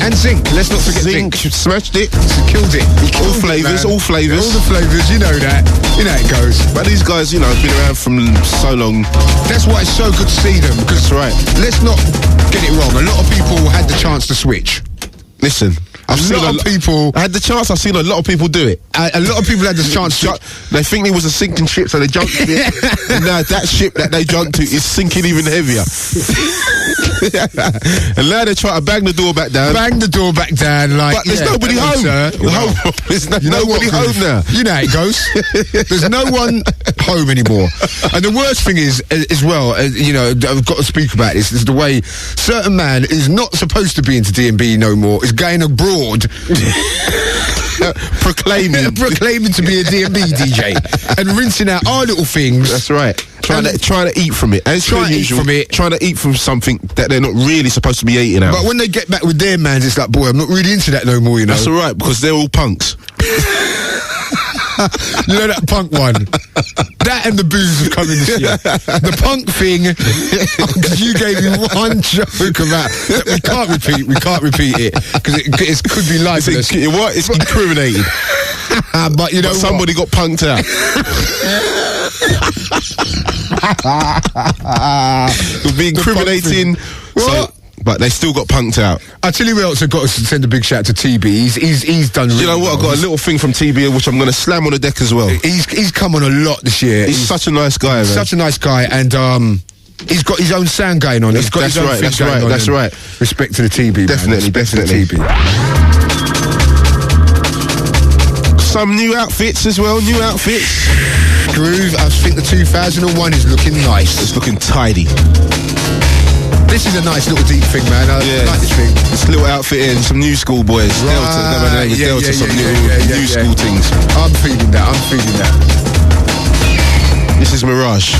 And Zinc, let's not forget Zinc. Smashed it. Killed it. All flavours. All the flavours, you know that. You know how it goes. But these guys, you know, have been around from so long. That's why it's so good to see them, because that's right. Let's not get it wrong. A lot of people had the chance to switch. Listen, I've seen a lot of people. I had the chance. I've seen a lot of people do it. A lot of people had the chance to. They think it was a sinking ship, so they jumped in it. And now that ship that they jumped to is sinking even heavier. And now they try to bang the door back down. But there's nobody home. There's nobody home now. You know how it goes. There's no one home anymore. And the worst thing is, as well, you know, I've got to speak about this. Is the way certain man is not supposed to be into D&B no more. Is going abroad. proclaiming to be a D&B DJ and rinsing out our little things. That's right. Trying to eat from it. As trying to eat from something that they're not really supposed to be eating out. But when they get back with their mans, it's like, boy, I'm not really into that no more, you know. That's all right, because they're all punks. You know that punk one? That and the booze have come in this year. The punk thing, you gave me one joke about that we can't repeat it because it could be libelous. It's incriminating. But you know, somebody got punked out. It would be incriminating. But they still got punked out. I tell you who else I've got to send a big shout to Teebee. He's done really You know what? I've got a little thing from Teebee which I'm going to slam on the deck as well. He's come on a lot this year. He's such a nice guy, man. Such a nice guy, and he's got his own sound going on. He's got his own thing going on. That's right. Respect to the Teebee. Definitely. Some new outfits as well. Groove. I think the 2001 is looking nice. It's looking tidy. This is a nice little deep thing, man. I like this thing. This little outfit in some new school boys. Right. Delta, some new school things. I'm feeling that. This is Mirage.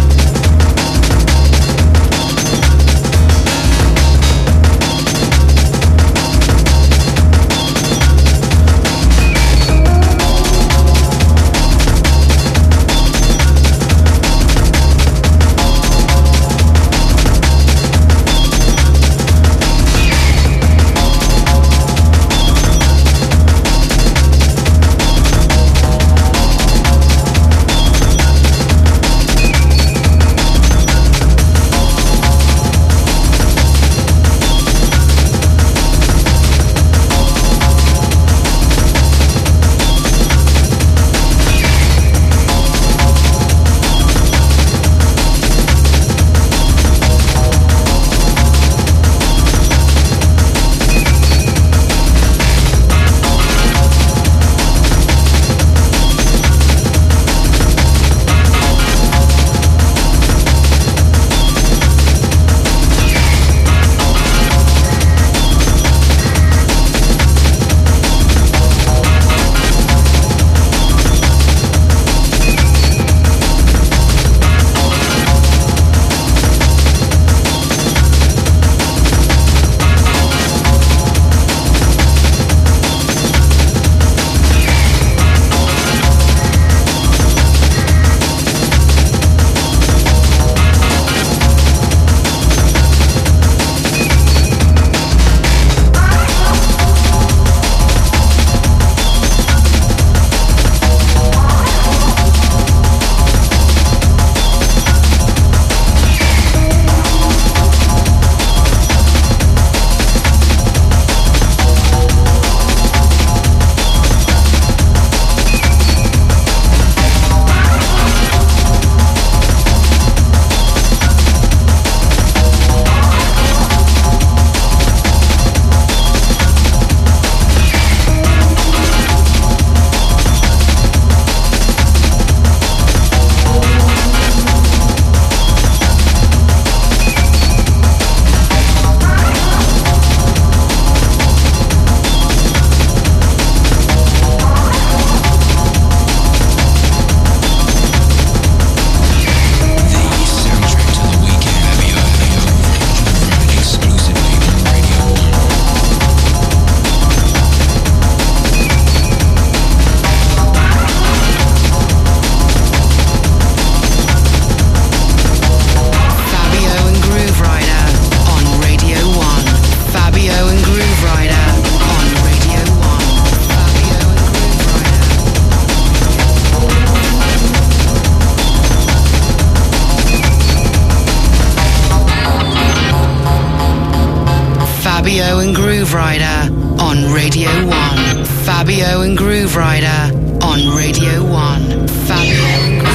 Grooverider on Radio 1. Fabio and Grooverider on Radio 1. Fabio and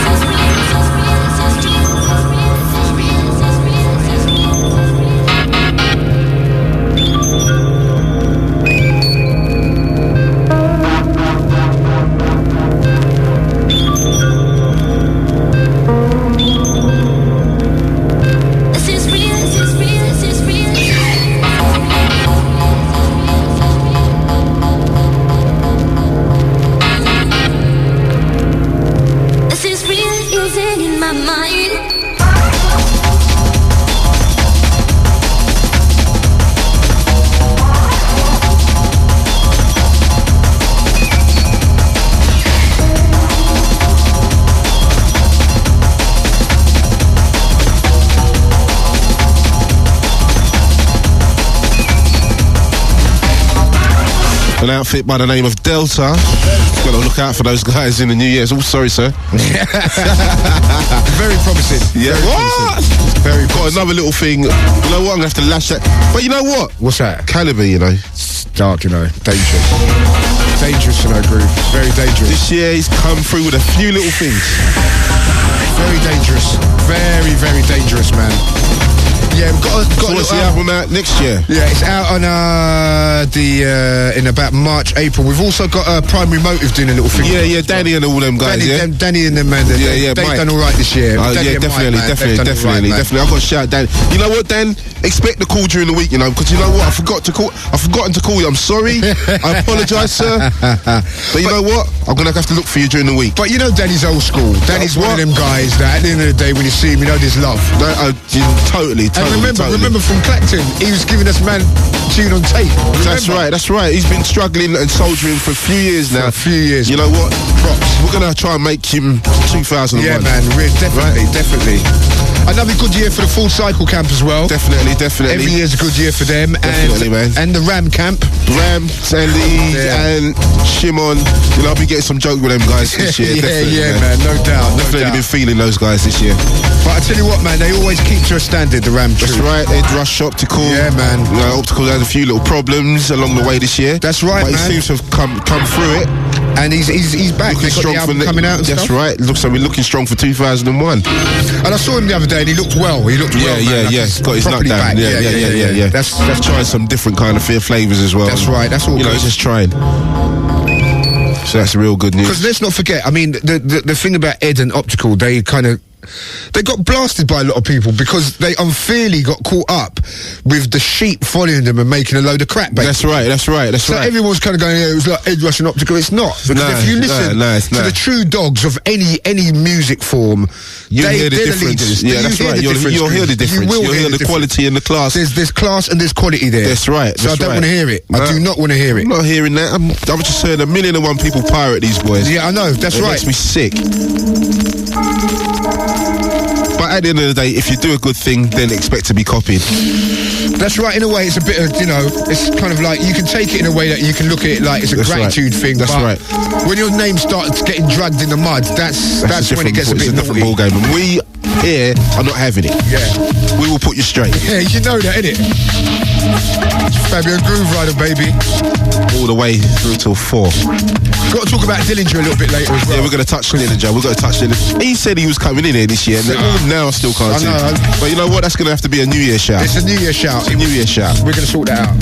an outfit by the name of Delta. Gotta look out for those guys in the New Year's. Oh, sorry, sir. Very promising. Yeah. Very what? promising. Very got promising. another little thing. You know what? I'm gonna have to lash that. But you know what? What's that? Calibre, you know. It's dark, you know. Dangerous. Dangerous, you know, Groove. Very dangerous. This year he's come through with a few little things. Very dangerous. Very, very dangerous, man. Yeah, we've got so what's the album out next year? Yeah, it's out on in about March, April. We've also got Primary Motive doing a little thing. Yeah, Danny and all them guys. Danny and them, man. They've done all right this year. Definitely. I've got to shout Dan. You know what, Dan? Expect the call during the week, you know, because you know what? I've forgotten to call you. I'm sorry. I apologise, sir. But you know what? I'm gonna have to look for you during the week. But you know, Danny's old school. Danny's one of them guys that at the end of the day, when you see him, you know there's love. Totally. And remember from Clacton, he was giving us man tune on tape. Remember? That's right. He's been struggling and soldiering for a few years now. You know what? Props. We're gonna try and make him 2001. Yeah, man. Definitely. Another good year for the Full Cycle Camp as well. Definitely. Every year's a good year for them. Definitely, man. And the Ram Camp. Ram, Sandy, and Shimon. You know, I'll be getting some joke with them guys this year. Yeah, man. No doubt. Definitely been feeling those guys this year. But I tell you what, man, they always keep to a standard, the Ram Troop. That's right. Ed Rush Optical. Yeah, man. You know, Optical had a few little problems along the way this year. That's right, but man. he seems to have come through it. And he's back. Looking strong got the album coming out and That's stuff. right. Looks like we're looking strong for 2001. And I saw him the other day and he looked well. Well, yeah. Got his nut down. Back. Yeah. That's trying some different kind of flavours as well. That's right. That's all. You know, just trying. So that's real good news. Because let's not forget. I mean, the thing about Ed and Optical, they got blasted by a lot of people because they unfairly got caught up with the sheep following them and making a load of crap. Basically. That's right. So everyone's kind of going, it was like Ed Rush and Optical. It's not. Because if you listen to the true dogs of any music form, you hear the difference. Yeah, that's right. You'll hear the difference. You'll hear the quality and the class. There's class and there's quality there. That's right. So I don't want to hear it. I do not want to hear it. I'm not hearing that. I'm just hearing 1,000,001 people pirate these boys. Yeah, I know. That's right. It makes me sick. But at the end of the day, if you do a good thing, then expect to be copied. That's right. In a way, it's a bit of, you know, it's kind of like, you can take it in a way that you can look at it like it's a gratitude thing. That's right. When your name starts getting dragged in the mud, that's when it gets a bit different ball game. And we here are not having it. Yeah. We will put you straight. Yeah, you know that, innit? Fabio Grooverider, baby. All the way through till 4. Got to talk about Dillinja a little bit later as well. Yeah, we're going to touch Dillinja. We're going to touch Dillinja. He said he was coming in here this year, and now I still can't see. But you know what? That's going to have to be a New Year shout. It's a New Year shout. It's a New Year shout. We're going to sort that out.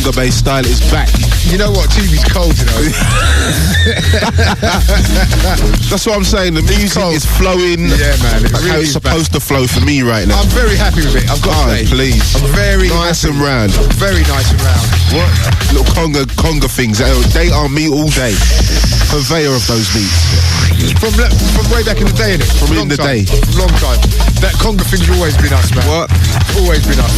conga bass style is back. You know what? Teebee's cold, you know. That's what I'm saying. The music is flowing. Yeah, man. It how really it's is supposed to flow for me right now. I'm very happy with it. I've got to say. Please. I'm very nice happy. and round. Very nice and round. What? Little conga things. They are me all day. Purveyor of those beats. From way back in the day, innit? From in the day. Long time. That conga thing's always been us, man. What? Always been us.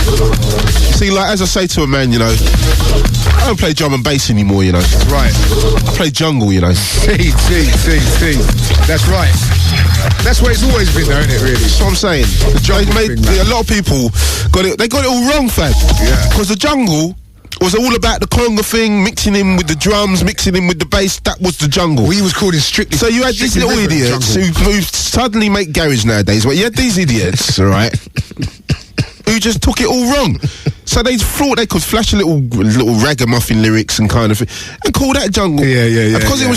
You see, like, as I say to a man, you know, I don't play drum and bass anymore, you know. Right. I play jungle, you know. See. That's right. That's what it's always been, though, isn't it, really? That's what I'm saying. The jungle a lot of people they got it all wrong, fam. Yeah. Because the jungle was all about the conga thing, mixing in with the drums, mixing in with the bass. That was the jungle. We was called it strictly. So you had these little idiots who suddenly make garage nowadays. Well, you had these idiots, all right, who just took it all wrong. So they thought they could flash a little ragamuffin lyrics and kind of thing, and call that jungle. Yeah. Because it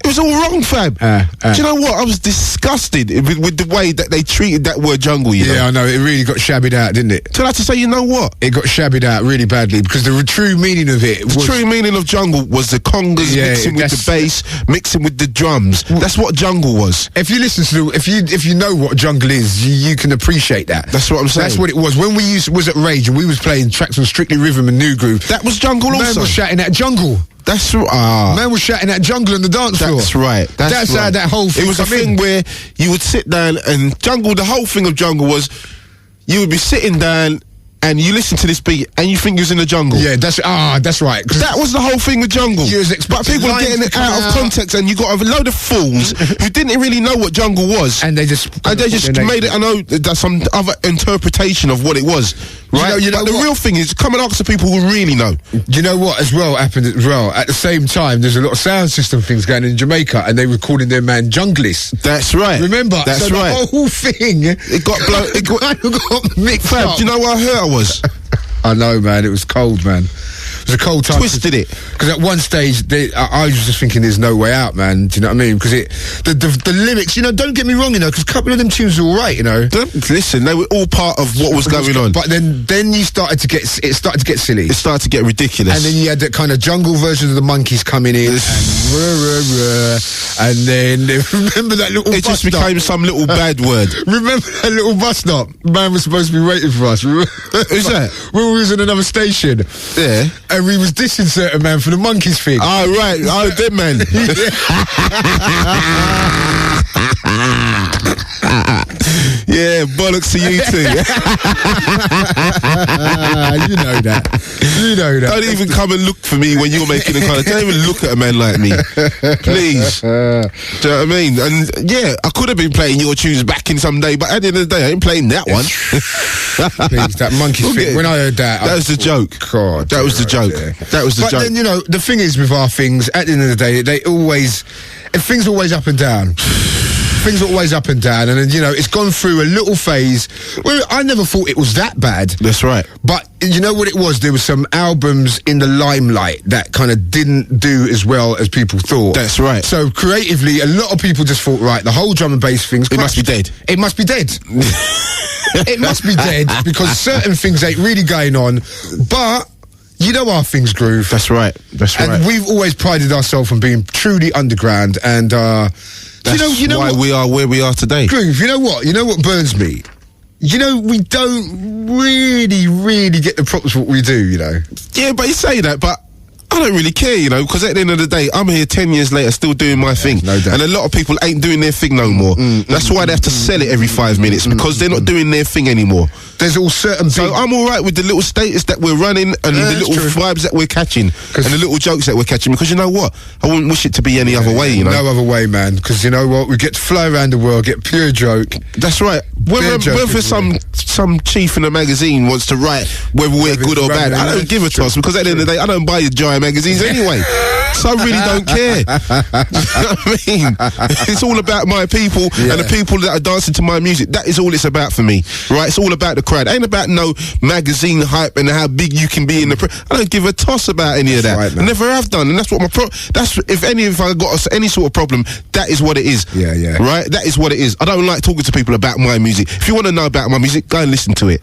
was all wrong, fam. Do you know what? I was disgusted with the way that they treated that word jungle, you know? Yeah, I know. It really got shabbied out, didn't it? So I had to say, you know what? It got shabbied out really badly because the true meaning of it was... The true meaning of jungle was the congas mixing with the bass, mixing with the drums. That's what jungle was. If you listen to... If you know what jungle is, you can appreciate that. That's what I'm saying. That's what it was. When we was at Rage and we was playing tracks on Strictly Rhythm and New Groove... That was jungle also. Man was shouting at jungle. That's right. Man was shouting at jungle on the dance floor. That's right. That's how that whole thing. It was a thing where you would sit down and jungle. The whole thing of jungle was you would be sitting down and you listen to this beat and you think you're in the jungle. Yeah, that's right. That was the whole thing with jungle. But people are getting it out of context, and you got a load of fools who didn't really know what jungle was, and they just made it. I know there's some other interpretation of what it was. Right, you know but the real thing is, come and ask the people who really know. You know what as well happened as well? At the same time, there's a lot of sound system things going in Jamaica, and they were calling their man Junglist. That's right. Remember? That's so right. The whole thing, it got blown. It got mixed up. Do you know what I heard I was? I know, man. It was cold, man. It was a cold time. Twisted it. Because at one stage, I was just thinking there's no way out, man. Do you know what I mean? Because the lyrics, you know, don't get me wrong, you know, because a couple of them tunes were all right, you know. Listen, they were all part of what was going on. But then you started to get silly. It started to get ridiculous. And then you had that kind of jungle version of the monkeys coming in. And then remember that little it bus just became stop? Some little bad word. Remember that little bus stop? Man was supposed to be waiting for us. Who's that? When we was in another station. Yeah. And we was dissing certain man for the monkeys thing. Oh, right. Oh, dead man. Yeah, bollocks to you too. You know that. Don't even come and look for me when you're making a kind of... Don't even look at a man like me. Please. Do you know what I mean? And yeah, I could have been playing your tunes back in some day, but at the end of the day, I ain't playing that one. Please, that monkey thing. When I heard that... That was the joke. God. That was the joke. That was the joke. But then, you know, the thing is with our things, at the end of the day, things are always up and down. Things are always up and down, and then, you know, it's gone through a little phase where I never thought it was that bad. That's right. But you know what it was? There were some albums in the limelight that kind of didn't do as well as people thought. That's right. So creatively, a lot of people just thought, right, the whole drum and bass thing's it must be dead. It must be dead. It must be dead because certain things ain't really going on, but... You know our things groove. That's right. And we've always prided ourselves on being truly underground, and that's you know why we are where we are today. Groove, you know what? You know what burns me? You know, we don't really get the props for what we do, you know. Yeah, but you say that, but I don't really care, you know, because at the end of the day, I'm here 10 years later still doing my thing. No doubt. And a lot of people ain't doing their thing no more. That's why they have to sell it every 5 minutes, because they're not doing their thing anymore. There's all certain... So I'm all right with the little status that we're running and the little vibes that we're catching and the little jokes that we're catching, because you know what? I wouldn't wish it to be any other way, you know? No other way, man, because you know what? We get to fly around the world, get pure joke. That's right. Whether some chief in a magazine wants to write whether we're good or bad, I don't give a toss, because at the end of the day, I don't buy your giant magazines anyway. So I really don't care. You know what I mean? It's all about my people and the people that are dancing to my music. That is all it's about for me, right? It's all about the crowd. It ain't about no magazine hype and how big you can be in the... I don't give a toss about any of that. Right, I never have done, and that's what my if I got any sort of problem, that is what it is. Yeah. Right? That is what it is. I don't like talking to people about my music. If you want to know about my music, go Go and listen to it.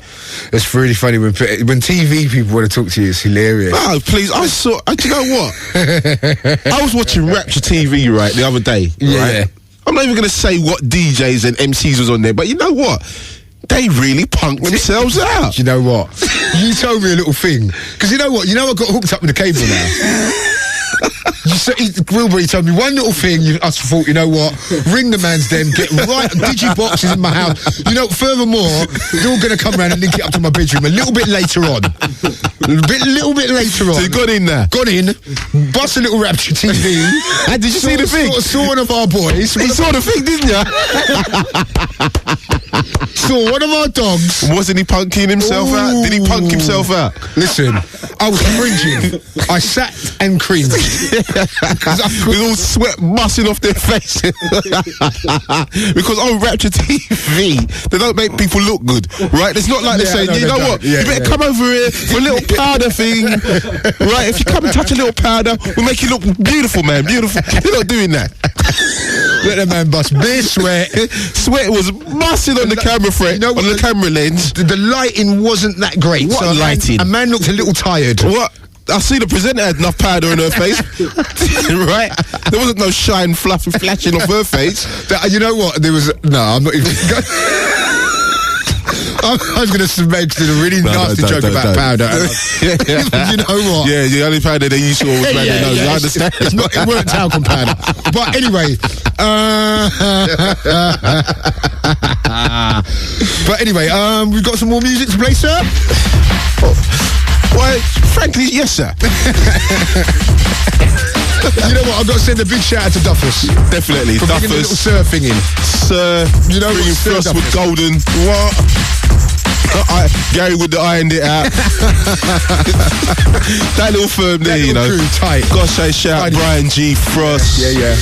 It's really funny when TV people want to talk to you. It's hilarious. Oh, please! Do you know what? I was watching Rapture TV right the other day. Yeah. Right? I'm not even going to say what DJs and MCs was on there, but you know what? They really punked themselves out. Do you know what? You told me a little thing. Because you know what? You know I got hooked up with the cable now. Grooverider told me one little thing. I thought, you know what? Ring the man's den, get right digiboxes in my house. You know, furthermore, you're all going to come around and link it up to my bedroom a little bit later on. Little bit later on. So you got in there? Got in, bust a little Rapture TV. And did you see the thing? Saw one of our boys. You saw the thing, didn't you? Saw one of our dogs. Wasn't he punking himself out? Did he punk himself out? Listen, I was cringing. I sat and cringed. With all sweat mussing off their face. Because on Rapture TV, they don't make people look good, right? It's not like they're saying, you know what, you better come over here for a little powder thing, right? If you come and touch a little powder, we'll make you look beautiful, man, beautiful. They're not doing that. Let the man bust bare sweat. Sweat was mussing on the camera frame, you know what, on the camera lens. The lighting wasn't that great. What lighting? A man looked a little tired. What? I see the presenter had enough powder on her face. Right? There wasn't no shine fluffy flashing off her face. You know what? There was... No, I'm not even... I was going to make a really nasty joke about powder. You know what? Yeah, the only powder they used to always man their nose. I understand. It weren't talcum powder. But anyway... we've got some more music to play, sir? Why, frankly, yes, sir. You know what? I've got to send a big shout out to Duffers. Definitely. For bringing a little surfing in. Sir, you know bringing Frost with golden. What? Gary would have ironed it out. That little firm there, you know. Crew, tight. Gotta say, shout out Brian G, Frost. Yeah.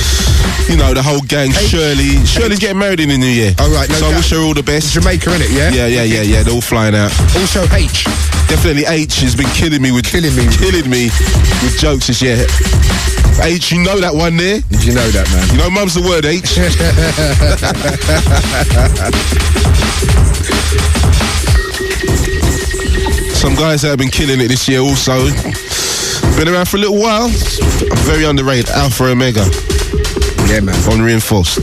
You know, the whole gang. Shirley. Shirley's getting married in the new year. All right. No so I wish her all the best. Jamaica, innit? Yeah. Yeah. They're all flying out. Also H. Definitely H has been killing me with jokes this year. H, you know that one there? Did you know that, man? You know mum's the word, H. Some guys that have been killing it this year also. Been around for a little while. Very underrated. Alpha Omega. Yeah, man. On Reinforced.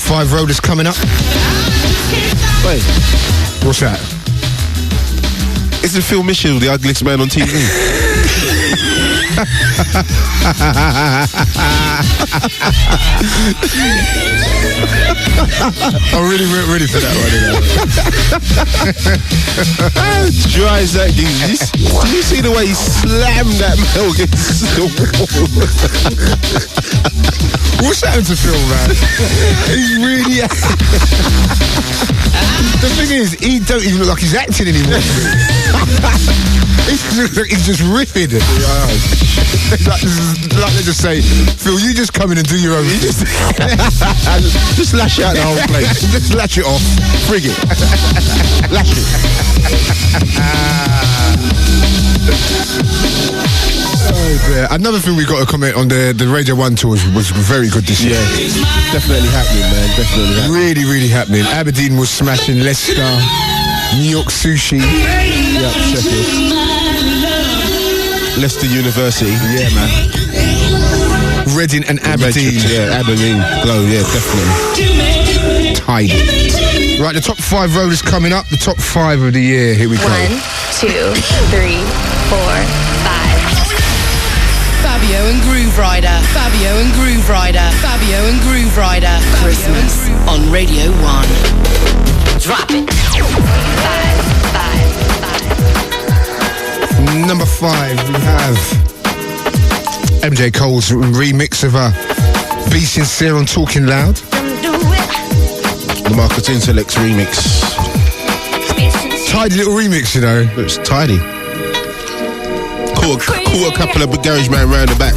5 roaders coming up. Wait, What's that? isn't Phil Mitchell the ugliest man on TV? I really weren't ready for that one. How dry is that dude? Did you see the way he slammed that metal against the wall? What's happened to Phil, man? He's really... The thing is, he don't even look like he's acting anymore. He's just ripping. Like they just say, Phil, you just come in and do your own thing. Just lash out the whole place. Just lash it off. Frig it. Lash it. Oh dear. Another thing we got to comment on, the Radio 1 tour was very good this year. Yeah, definitely happening, man. Definitely happening. Really, really happening. Aberdeen was smashing, Leicester, New York Sushi. Yep, Sheffield. Leicester University. Yeah, man. Reading and Aberdeen. Yeah, Aberdeen. Glow, yeah, definitely. Tidy. Right, the top 5 roaders coming up. The top 5 of the year. Here we go. 1, 2, 3, 4, 5. Fabio and Grooverider. Fabio and Grooverider. Fabio and Grooverider. Christmas on Radio 1. Drop it. 5. Number 5, we have MJ Cole's remix of Be Sincere on Talking Loud. The Marcus Intalex remix. Tidy little remix, you know. It's tidy. Caught a couple of garage man round the back.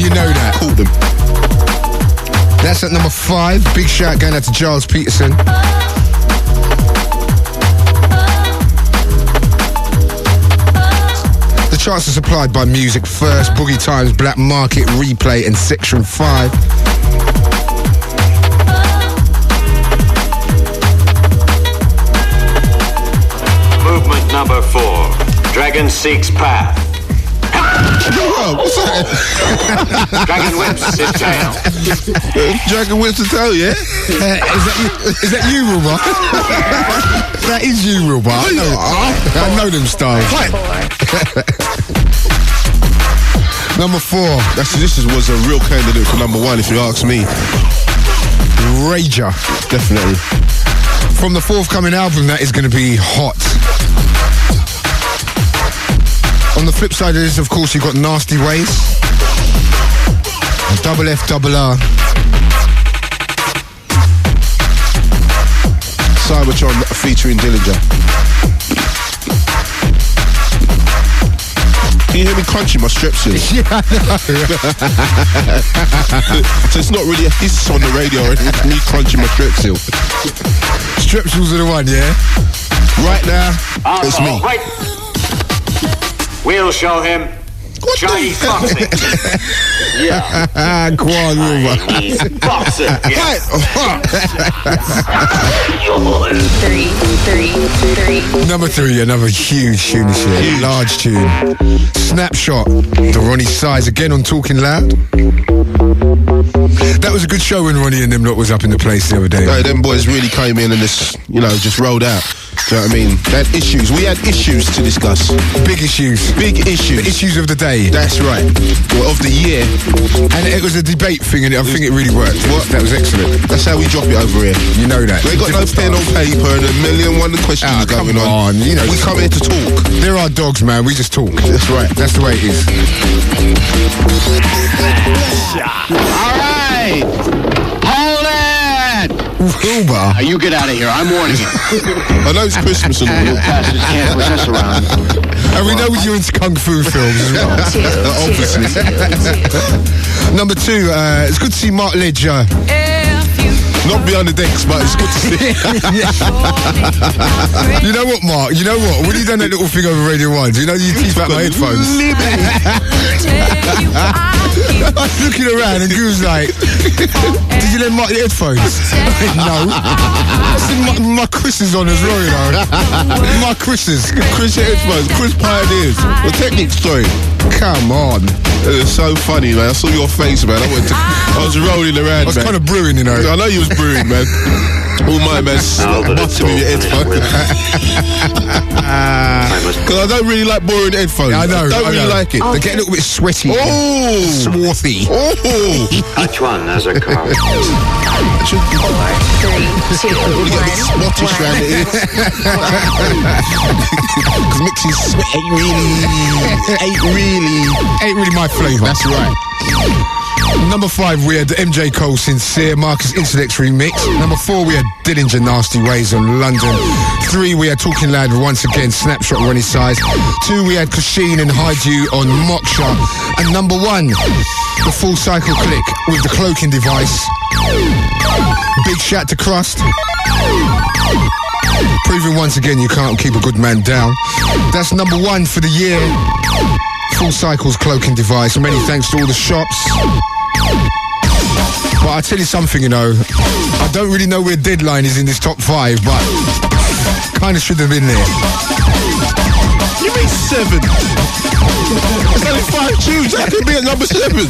You know that. Caught them. That's at number 5. Big shout going out to Giles Peterson. The charts are supplied by Music First, Boogie Times, Black Market, Replay and Section 5. Movement number 4. Dragon seeks path. Oh, what's that? Dragon whips his tail. Dragon whips his tail, yeah? Is that you, Wilbur? That is you, Wilbur. I know them styles. Number 4. This was a real candidate for number 1, if you ask me. Rager. Definitely. From the forthcoming album, that is going to be hot. On the flip side of this, of course, you've got Nasty Ways, Double F Double R, Cybotron featuring Dillinja. Can you hear me crunching my strepsils? Yeah, So it's not really a hiss on the radio, it's me crunching my strepsil. Strepsils are the one, yeah? Right now, it's me. Wait. We'll show him Chinese boxing. Yeah. Go on, Wilbur. Chinese boxing. Yes. 3. Number 3, another huge tune this year. Large tune. Snapshot, the Roni size again on Talking Loud. That was a good show when Roni and them lot was up in the place the other day. Hey, them boys really came in and just rolled out. Do you know what I mean? They had issues. We had issues to discuss. Big issues. Big issues. The issues of the day. That's right. Well, of the year. And it was a debate thing, and I think it really worked. That was excellent. That's how we drop it over here. You know that. We ain't got no pen or paper and a million one questions going on. You know, we come here to talk. There are dogs, man. We just talk. That's right. That's the way it is. All right. Hold it. Wilbur. You get out of here. I'm warning you. I know it's Christmas and all. You bastards can't push us around. And we know you're into kung fu films as well. Obviously. Number 2, it's good to see Mark Ledge. Not behind the decks, but it's good to see. You know what, Mark? You know what? When you done that little thing over Radio 1, do you know you teach about my headphones? I was looking rolling around and Goose like, did you let Mark your headphones? No. I said, my Chris is on as well, you know. My Chris headphones, Chris Pioneers. The Technic story. Come on. It was so funny, man. I saw your face, man. I was rolling around, I was kind of brewing, you know. I know you was brewing, man. All my man, busting with your headphones. Because I don't really like boring headphones. Yeah, I know. I don't really like it. They get a little bit sweaty. Oh! Swarthy. Oh! Each one has a card. 4, 3, 2, 1. You get a bit Scottish round it is. Because Mixie's sweat ain't really my flavour. That's right. Number 5, we had MJ Cole Sincere, Marcus Intalex remix. Number 4, we had Dillinja Nasty Ways on London. 3, we had Talking Loud once again, Snapshot Roni Size. 2, we had Kosheen and Hide You on Moksha. And number 1, the Full Cycle Click with the cloaking device. Big shout to Crust. Proving once again you can't keep a good man down. That's number 1 for the year. Full Cycle's cloaking device. Many thanks to all the shops. But I tell you something, you know, I don't really know where Deadline is in this top 5, but kind of should have been there. You mean 7? There's only 5 tunes. That could be at number 7.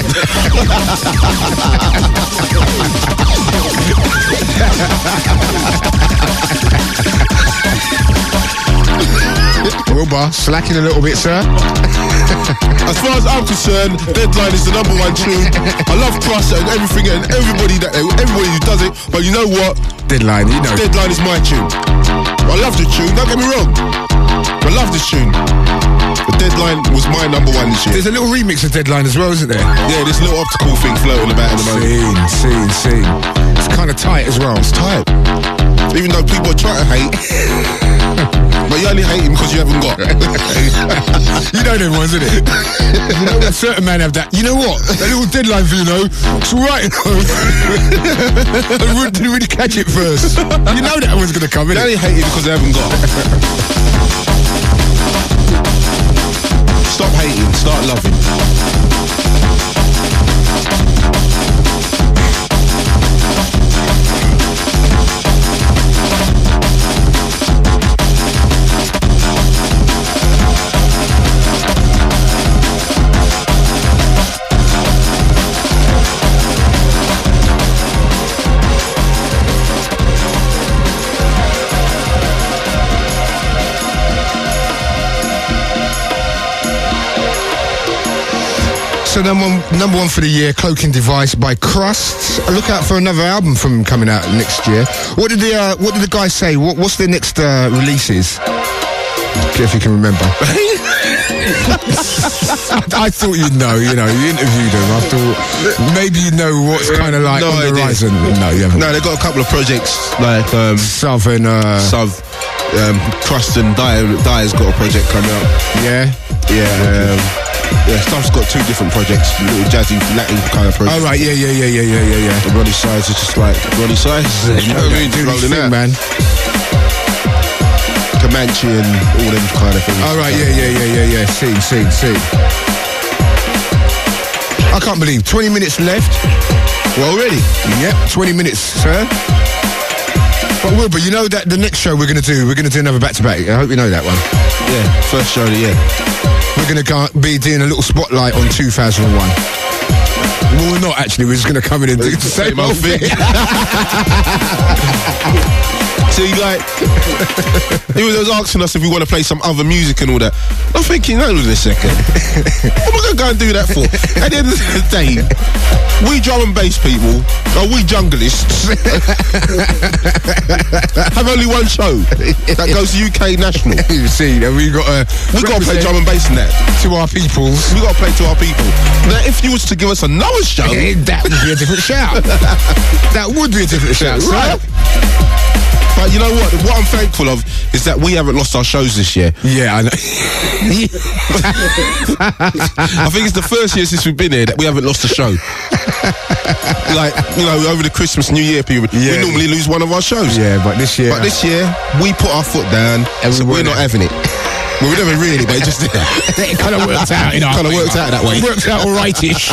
Wilbur, slacking a little bit, sir. As far as I'm concerned, Deadline is the number 1 tune. I love Crust and everything and everybody who does it. But you know what? Deadline, you know. Deadline is my tune. I love the tune. Don't get me wrong. I love this tune. But Deadline was my number 1 this year. There's a little remix of Deadline as well, isn't there? Yeah, this little optical thing floating about at the moment. Scene. It's kind of tight as well. It's tight. Even though people are trying to hate. But you only hate him because you haven't got. You know them ones, isn't it? You know when certain men have that. You know what? That little Deadline for, you know, it's alright, you know. I didn't really catch it first. You know that one's going to come, innit? You only hate him because they haven't got. Stop hating, start loving. So number 1 for the year, Cloaking Device by Crust. Look out for another album from coming out next year. What did the guys say? What's their next releases? If you can remember. I thought you'd know, you interviewed them. I thought maybe you know what's kind of like on the horizon. No, you haven't. No, they've got a couple of projects like Southern Crust and Dyer's got a project coming out. Yeah. Yeah, Stuff's got 2 different projects, little jazzy Latin kind of projects. Oh right, yeah. The Roni Size is just like Roni Size. You know what I mean? Do Rolling thing, out, man. Comanche and all them kind of things. Oh right, yeah. See. I can't believe 20 minutes left. Well, already? Yep, 20 minutes, sir. But Wilbur, you know that the next show we're going to do another back-to-back. I hope you know that one. Yeah, first show of the year. We're going to be doing a little spotlight on 2001. Well, we're not actually. We're just going to come in and do the same old thing. See, like, he was asking us if we want to play some other music and all that. I'm thinking, hold on a second. What am I going to go and do that for? At the end of the day, we drum and bass people, or we junglists, have only 1 show that goes to UK National. You see, we got to play drum and bass in that. To our peoples. We got to play to our people. Now, if you was to give us another show, that would be a different shout. That would be a different shout, right? But you know what? What I'm thankful of is that we haven't lost our shows this year. Yeah, I know. I think it's the first year since we've been here that we haven't lost a show. Like, over the Christmas, New Year period, we normally lose one of our shows. Yeah, but this year... we put our foot down, so we're not having it. Well, we never really, but it just it kind of worked out. Kind of worked out that way. Worked out alrightish.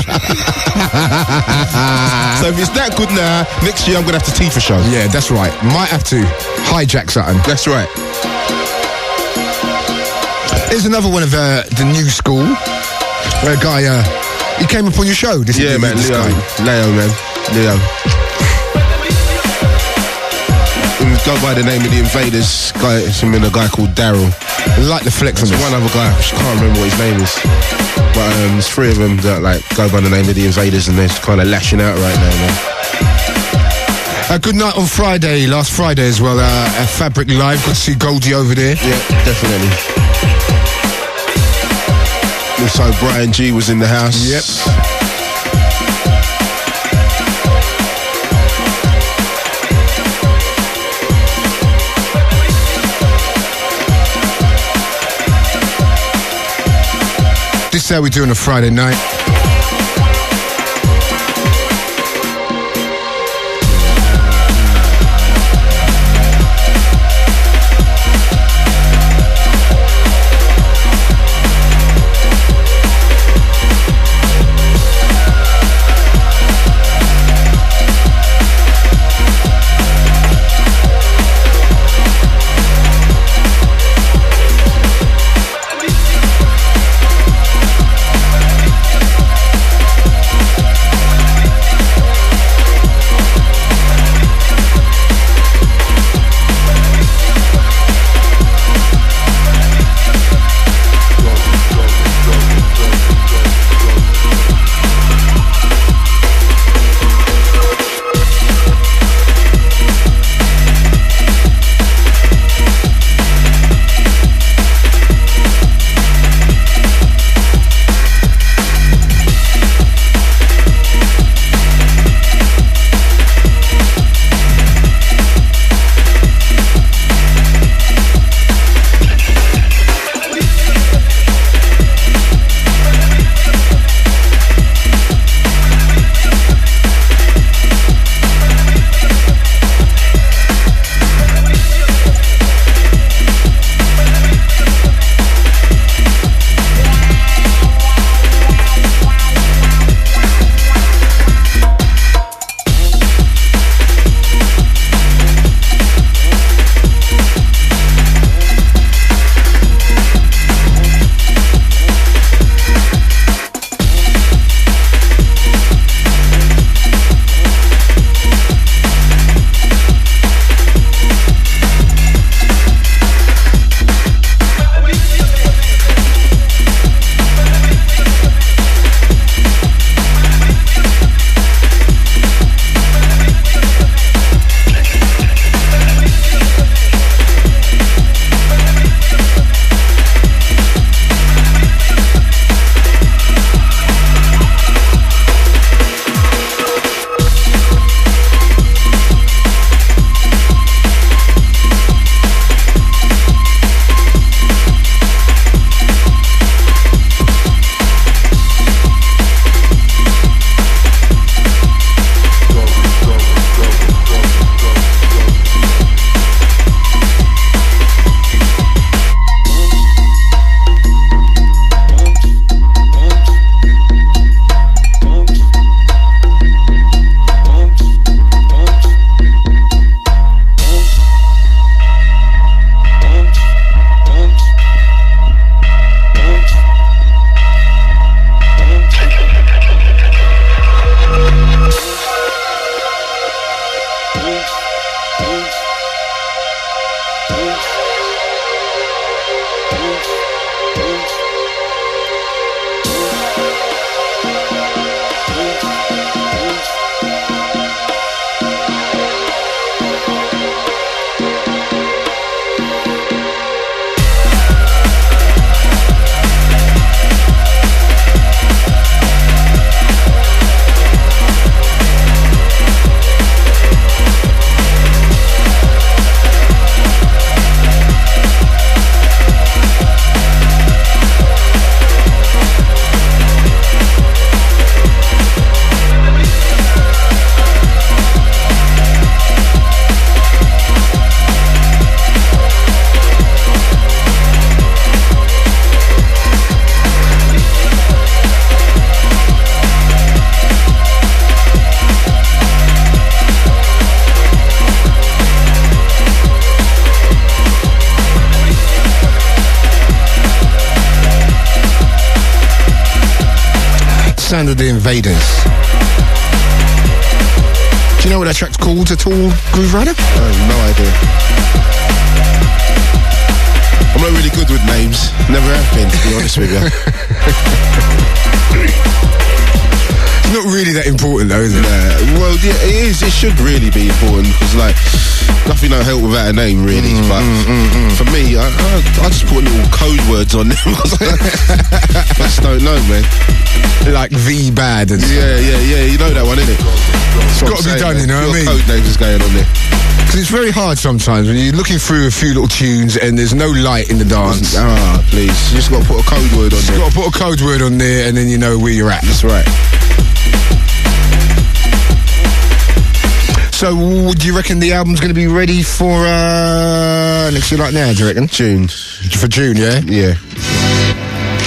So if it's that good now, next year I'm gonna have to teeth a show. Yeah, that's right. Might have to hijack something. That's right. Here's another one of the new school. A guy, he came up on your show. Yeah, man, Leo. Go by the name of the Invaders. It's him and a guy called Daryl. I like the flex on this. One other guy, I can't remember what his name is. But there's three of them that like go by the name of the Invaders, and they're kind of lashing out right now, man. Good night on Friday, last Friday as well. Fabric Live, got to see Goldie over there. Yeah, definitely. Also, Brian G was in the house. Yep. This is how we do on a Friday night. sound of the Invaders. Do you know what that track's called at all, Grooverider? No idea. I'm not really good with names. Never have been, to be honest with you. It's not really that important though, is it? Well, yeah, it is. It should really be important because, like, nothing don't help without a name, really. But for me, I just put little code words on them because I just don't know, man. Like V Bad and yeah. You know that one, innit? It's got to be done, you know what I mean? Code names is going on there. Because it's very hard sometimes when you're looking through a few little tunes and there's no light in the dance. Please. You just got to put a code word on there. You got to put a code word on there and then you know where you're at. That's right. So, do you reckon the album's going to be ready for next year, like now? Do you reckon? June. For June, yeah. Yeah.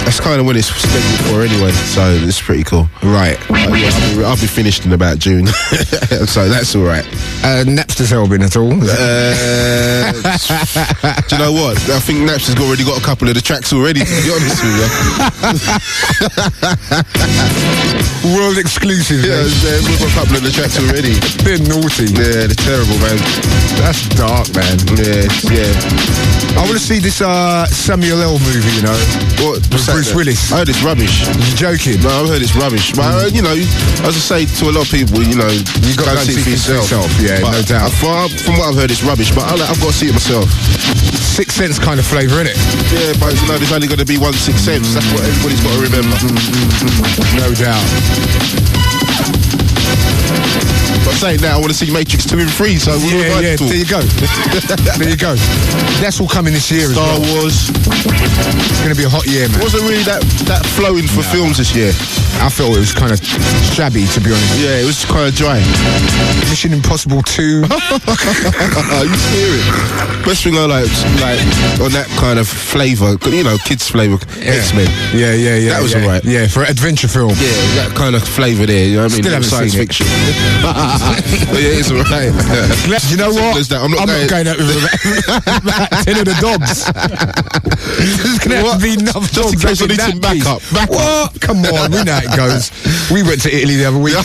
That's kind of when it's scheduled for anyway, so it's pretty cool. Right. I'll be finished in about June, so that's all right. Napster's helping at all? Do you know what? I think Napster's already got a couple of the tracks already, to be honest with you. World exclusive. Yeah, we've got a couple of the tracks already. They're naughty. Yeah, they're terrible, man. That's dark, man. Yeah. I want to see this Samuel L. movie, you know. What? Bruce Willis. I heard it's rubbish. You're joking? No, I've heard it's rubbish. But, you know, as I say to a lot of people, you know, you got to see it for yourself. Yeah, but no doubt. From what I've heard, it's rubbish, but I've got to see it myself. Sixth Sense kind of flavour, innit? Yeah, but you know, there's only going to be one Sixth Sense. That's what everybody's got to remember. No doubt. But saying that, I want to see Matrix 2 and 3, so yeah, there you go. There you go. That's all coming this year as well. Star Wars. It's going to be a hot year, man. It wasn't really that flowing for films this year. I felt it was kind of shabby, to be honest. Yeah, it was kind of dry. Mission Impossible 2. Are you serious? Best thing I like on that kind of flavour, you know, kids' flavour, X-Men. Yeah. That was alright. Yeah, for an adventure film. Yeah, that kind of flavour there, you know what I mean? Still haven't science seen fiction. But yeah, it's alright. You know what? I'm not going out with about 10 of the dogs. There's going to have to be enough dogs. Just in case I need some backup. What? Come on, we know how it goes. We went to Italy the other week.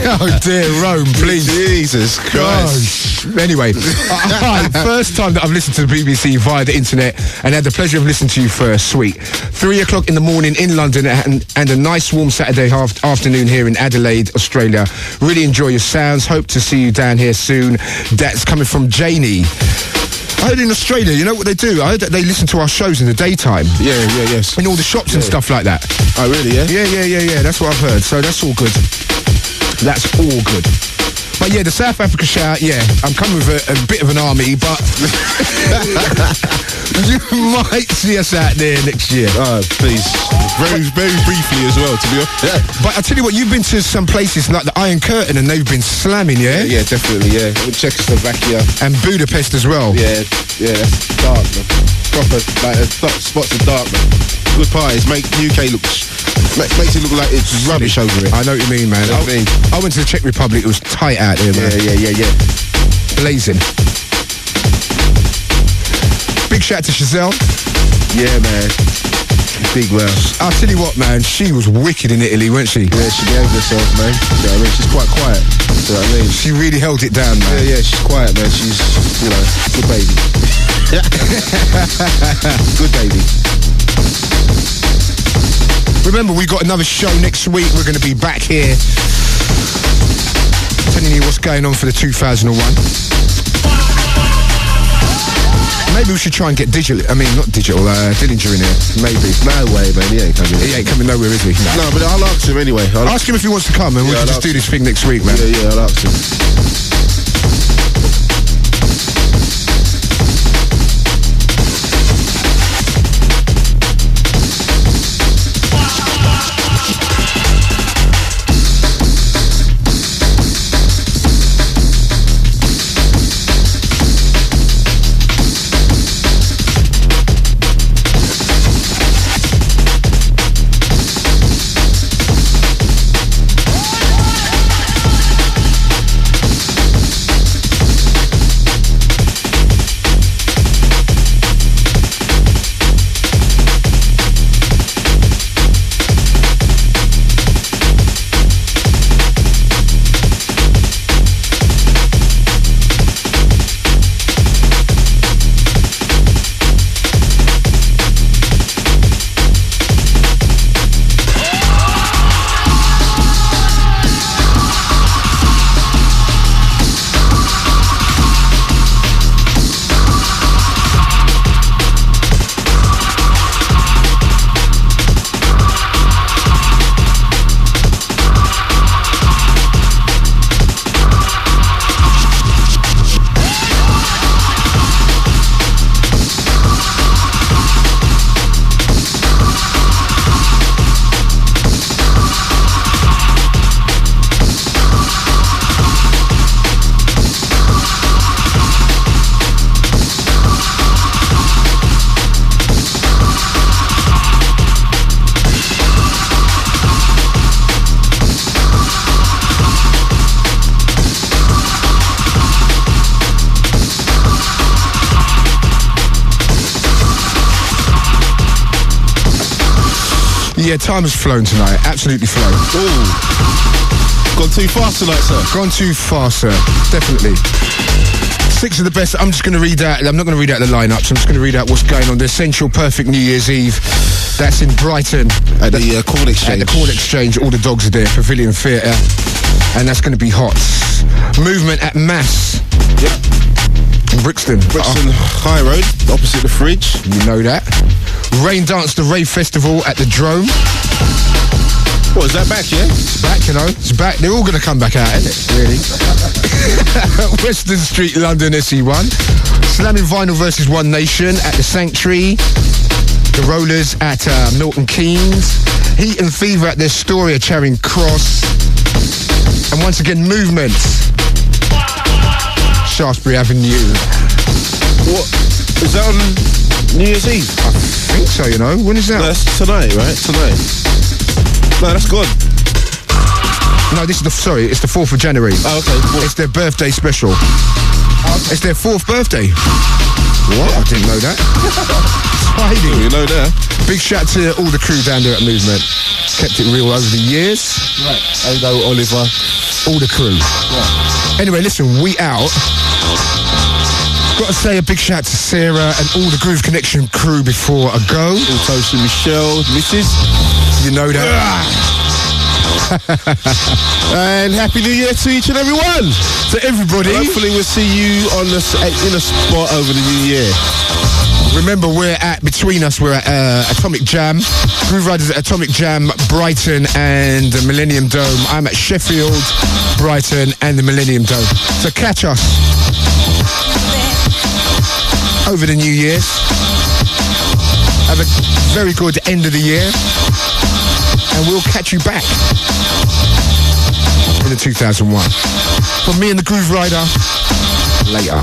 Oh dear, Rome, please. Jesus Christ. Anyway, first time that I've listened to the BBC via the internet and had the pleasure of listening to you first. Sweet. 3 o'clock in the morning in London and a nice warm Saturday afternoon here in Adelaide, Australia. Really enjoy your sounds. Hope to see you down here soon. That's coming from Janie. I heard in Australia, you know what they do? I heard that they listen to our shows in the daytime. Yes. In all the shops and stuff like that. Oh, really, yeah? Yeah. That's what I've heard. So that's all good. That's all good. But yeah, the South Africa shout, I'm coming with a bit of an army, but you might see us out there next year. Oh, please. Very, very briefly as well, to be honest. But I tell you what, you've been to some places like the Iron Curtain and they've been slamming, yeah? Yeah, definitely, yeah. Czechoslovakia. And Budapest as well. Yeah, that's dark, man. Proper, like, spots of dark, man. Good parties, makes it look like it's rubbish over it. I know what you mean, man. I went to the Czech Republic, it was tight out there, man. Yeah. Blazing. Big shout to Chazelle. Yeah, man. Big well. I'll tell you what, man, she was wicked in Italy, wasn't she? Yeah, she behaved herself, man. You know what I mean? She's quite quiet. You know what I mean? She really held it down, man. Yeah, she's quiet, man. She's, you know, good baby. Good baby. Remember, we got another show next week. We're going to be back here telling you what's going on for the 2001. Maybe we should try and get Dillinja in here. Maybe. No way, man. He ain't coming. He ain't coming nowhere, is he? No, but I'll ask him anyway. Ask him if he wants to come and we can just do this thing next week, man. Yeah, I'll ask him. Yeah, time has flown tonight. Absolutely flown. Ooh. Gone too fast tonight, sir. Gone too fast, sir. Definitely. 6 of the best. I'm just going to read out. I'm not going to read out the lineups. I'm just going to read out what's going on. The Essential Perfect New Year's Eve. That's in Brighton at the Corn Exchange. At the Corn Exchange, all the dogs are there. Pavilion Theatre, and that's going to be hot. Movement at Mass. Yep. In Brixton. High Road, opposite the fridge. You know that. Rain Dance, the Rave Festival at the Drome. What, is that back, yeah? It's back, you know. It's back. They're all going to come back out, isn't it? Really? Western Street, London, SE1. Slamming Vinyl versus One Nation at the Sanctuary. The Rollers at Milton Keynes. Heat and Fever at their Story at Charing Cross. And once again, Movement. Shaftesbury Avenue. What? Is that on New Year's Eve? I think so, you know. When is that? No, that's tonight, right? Tonight. No, that's gone. No, it's the 4th of January. Oh, okay. It's their birthday special. It's their 4th birthday. What? I didn't know that. Exciting. You know that. Big shout to all the crew down there at Movement. Kept it real over the years. Right. Hello, Oliver. All the crew. Right. Anyway, listen, we out. Got to say a big shout to Sarah and all the Groove Connection crew before I go. Also to Michelle, Mrs. You know that. And Happy New Year to each and every one. To everybody. And hopefully we'll see you on in a spot over the New Year. Remember, between us, we're at Atomic Jam. Grooveriders at Atomic Jam, Brighton and the Millennium Dome. I'm at Sheffield, Brighton and the Millennium Dome. So catch us over the New Year. Have a very good end of the year. And we'll catch you back in the 2001. From me and the Grooverider, later.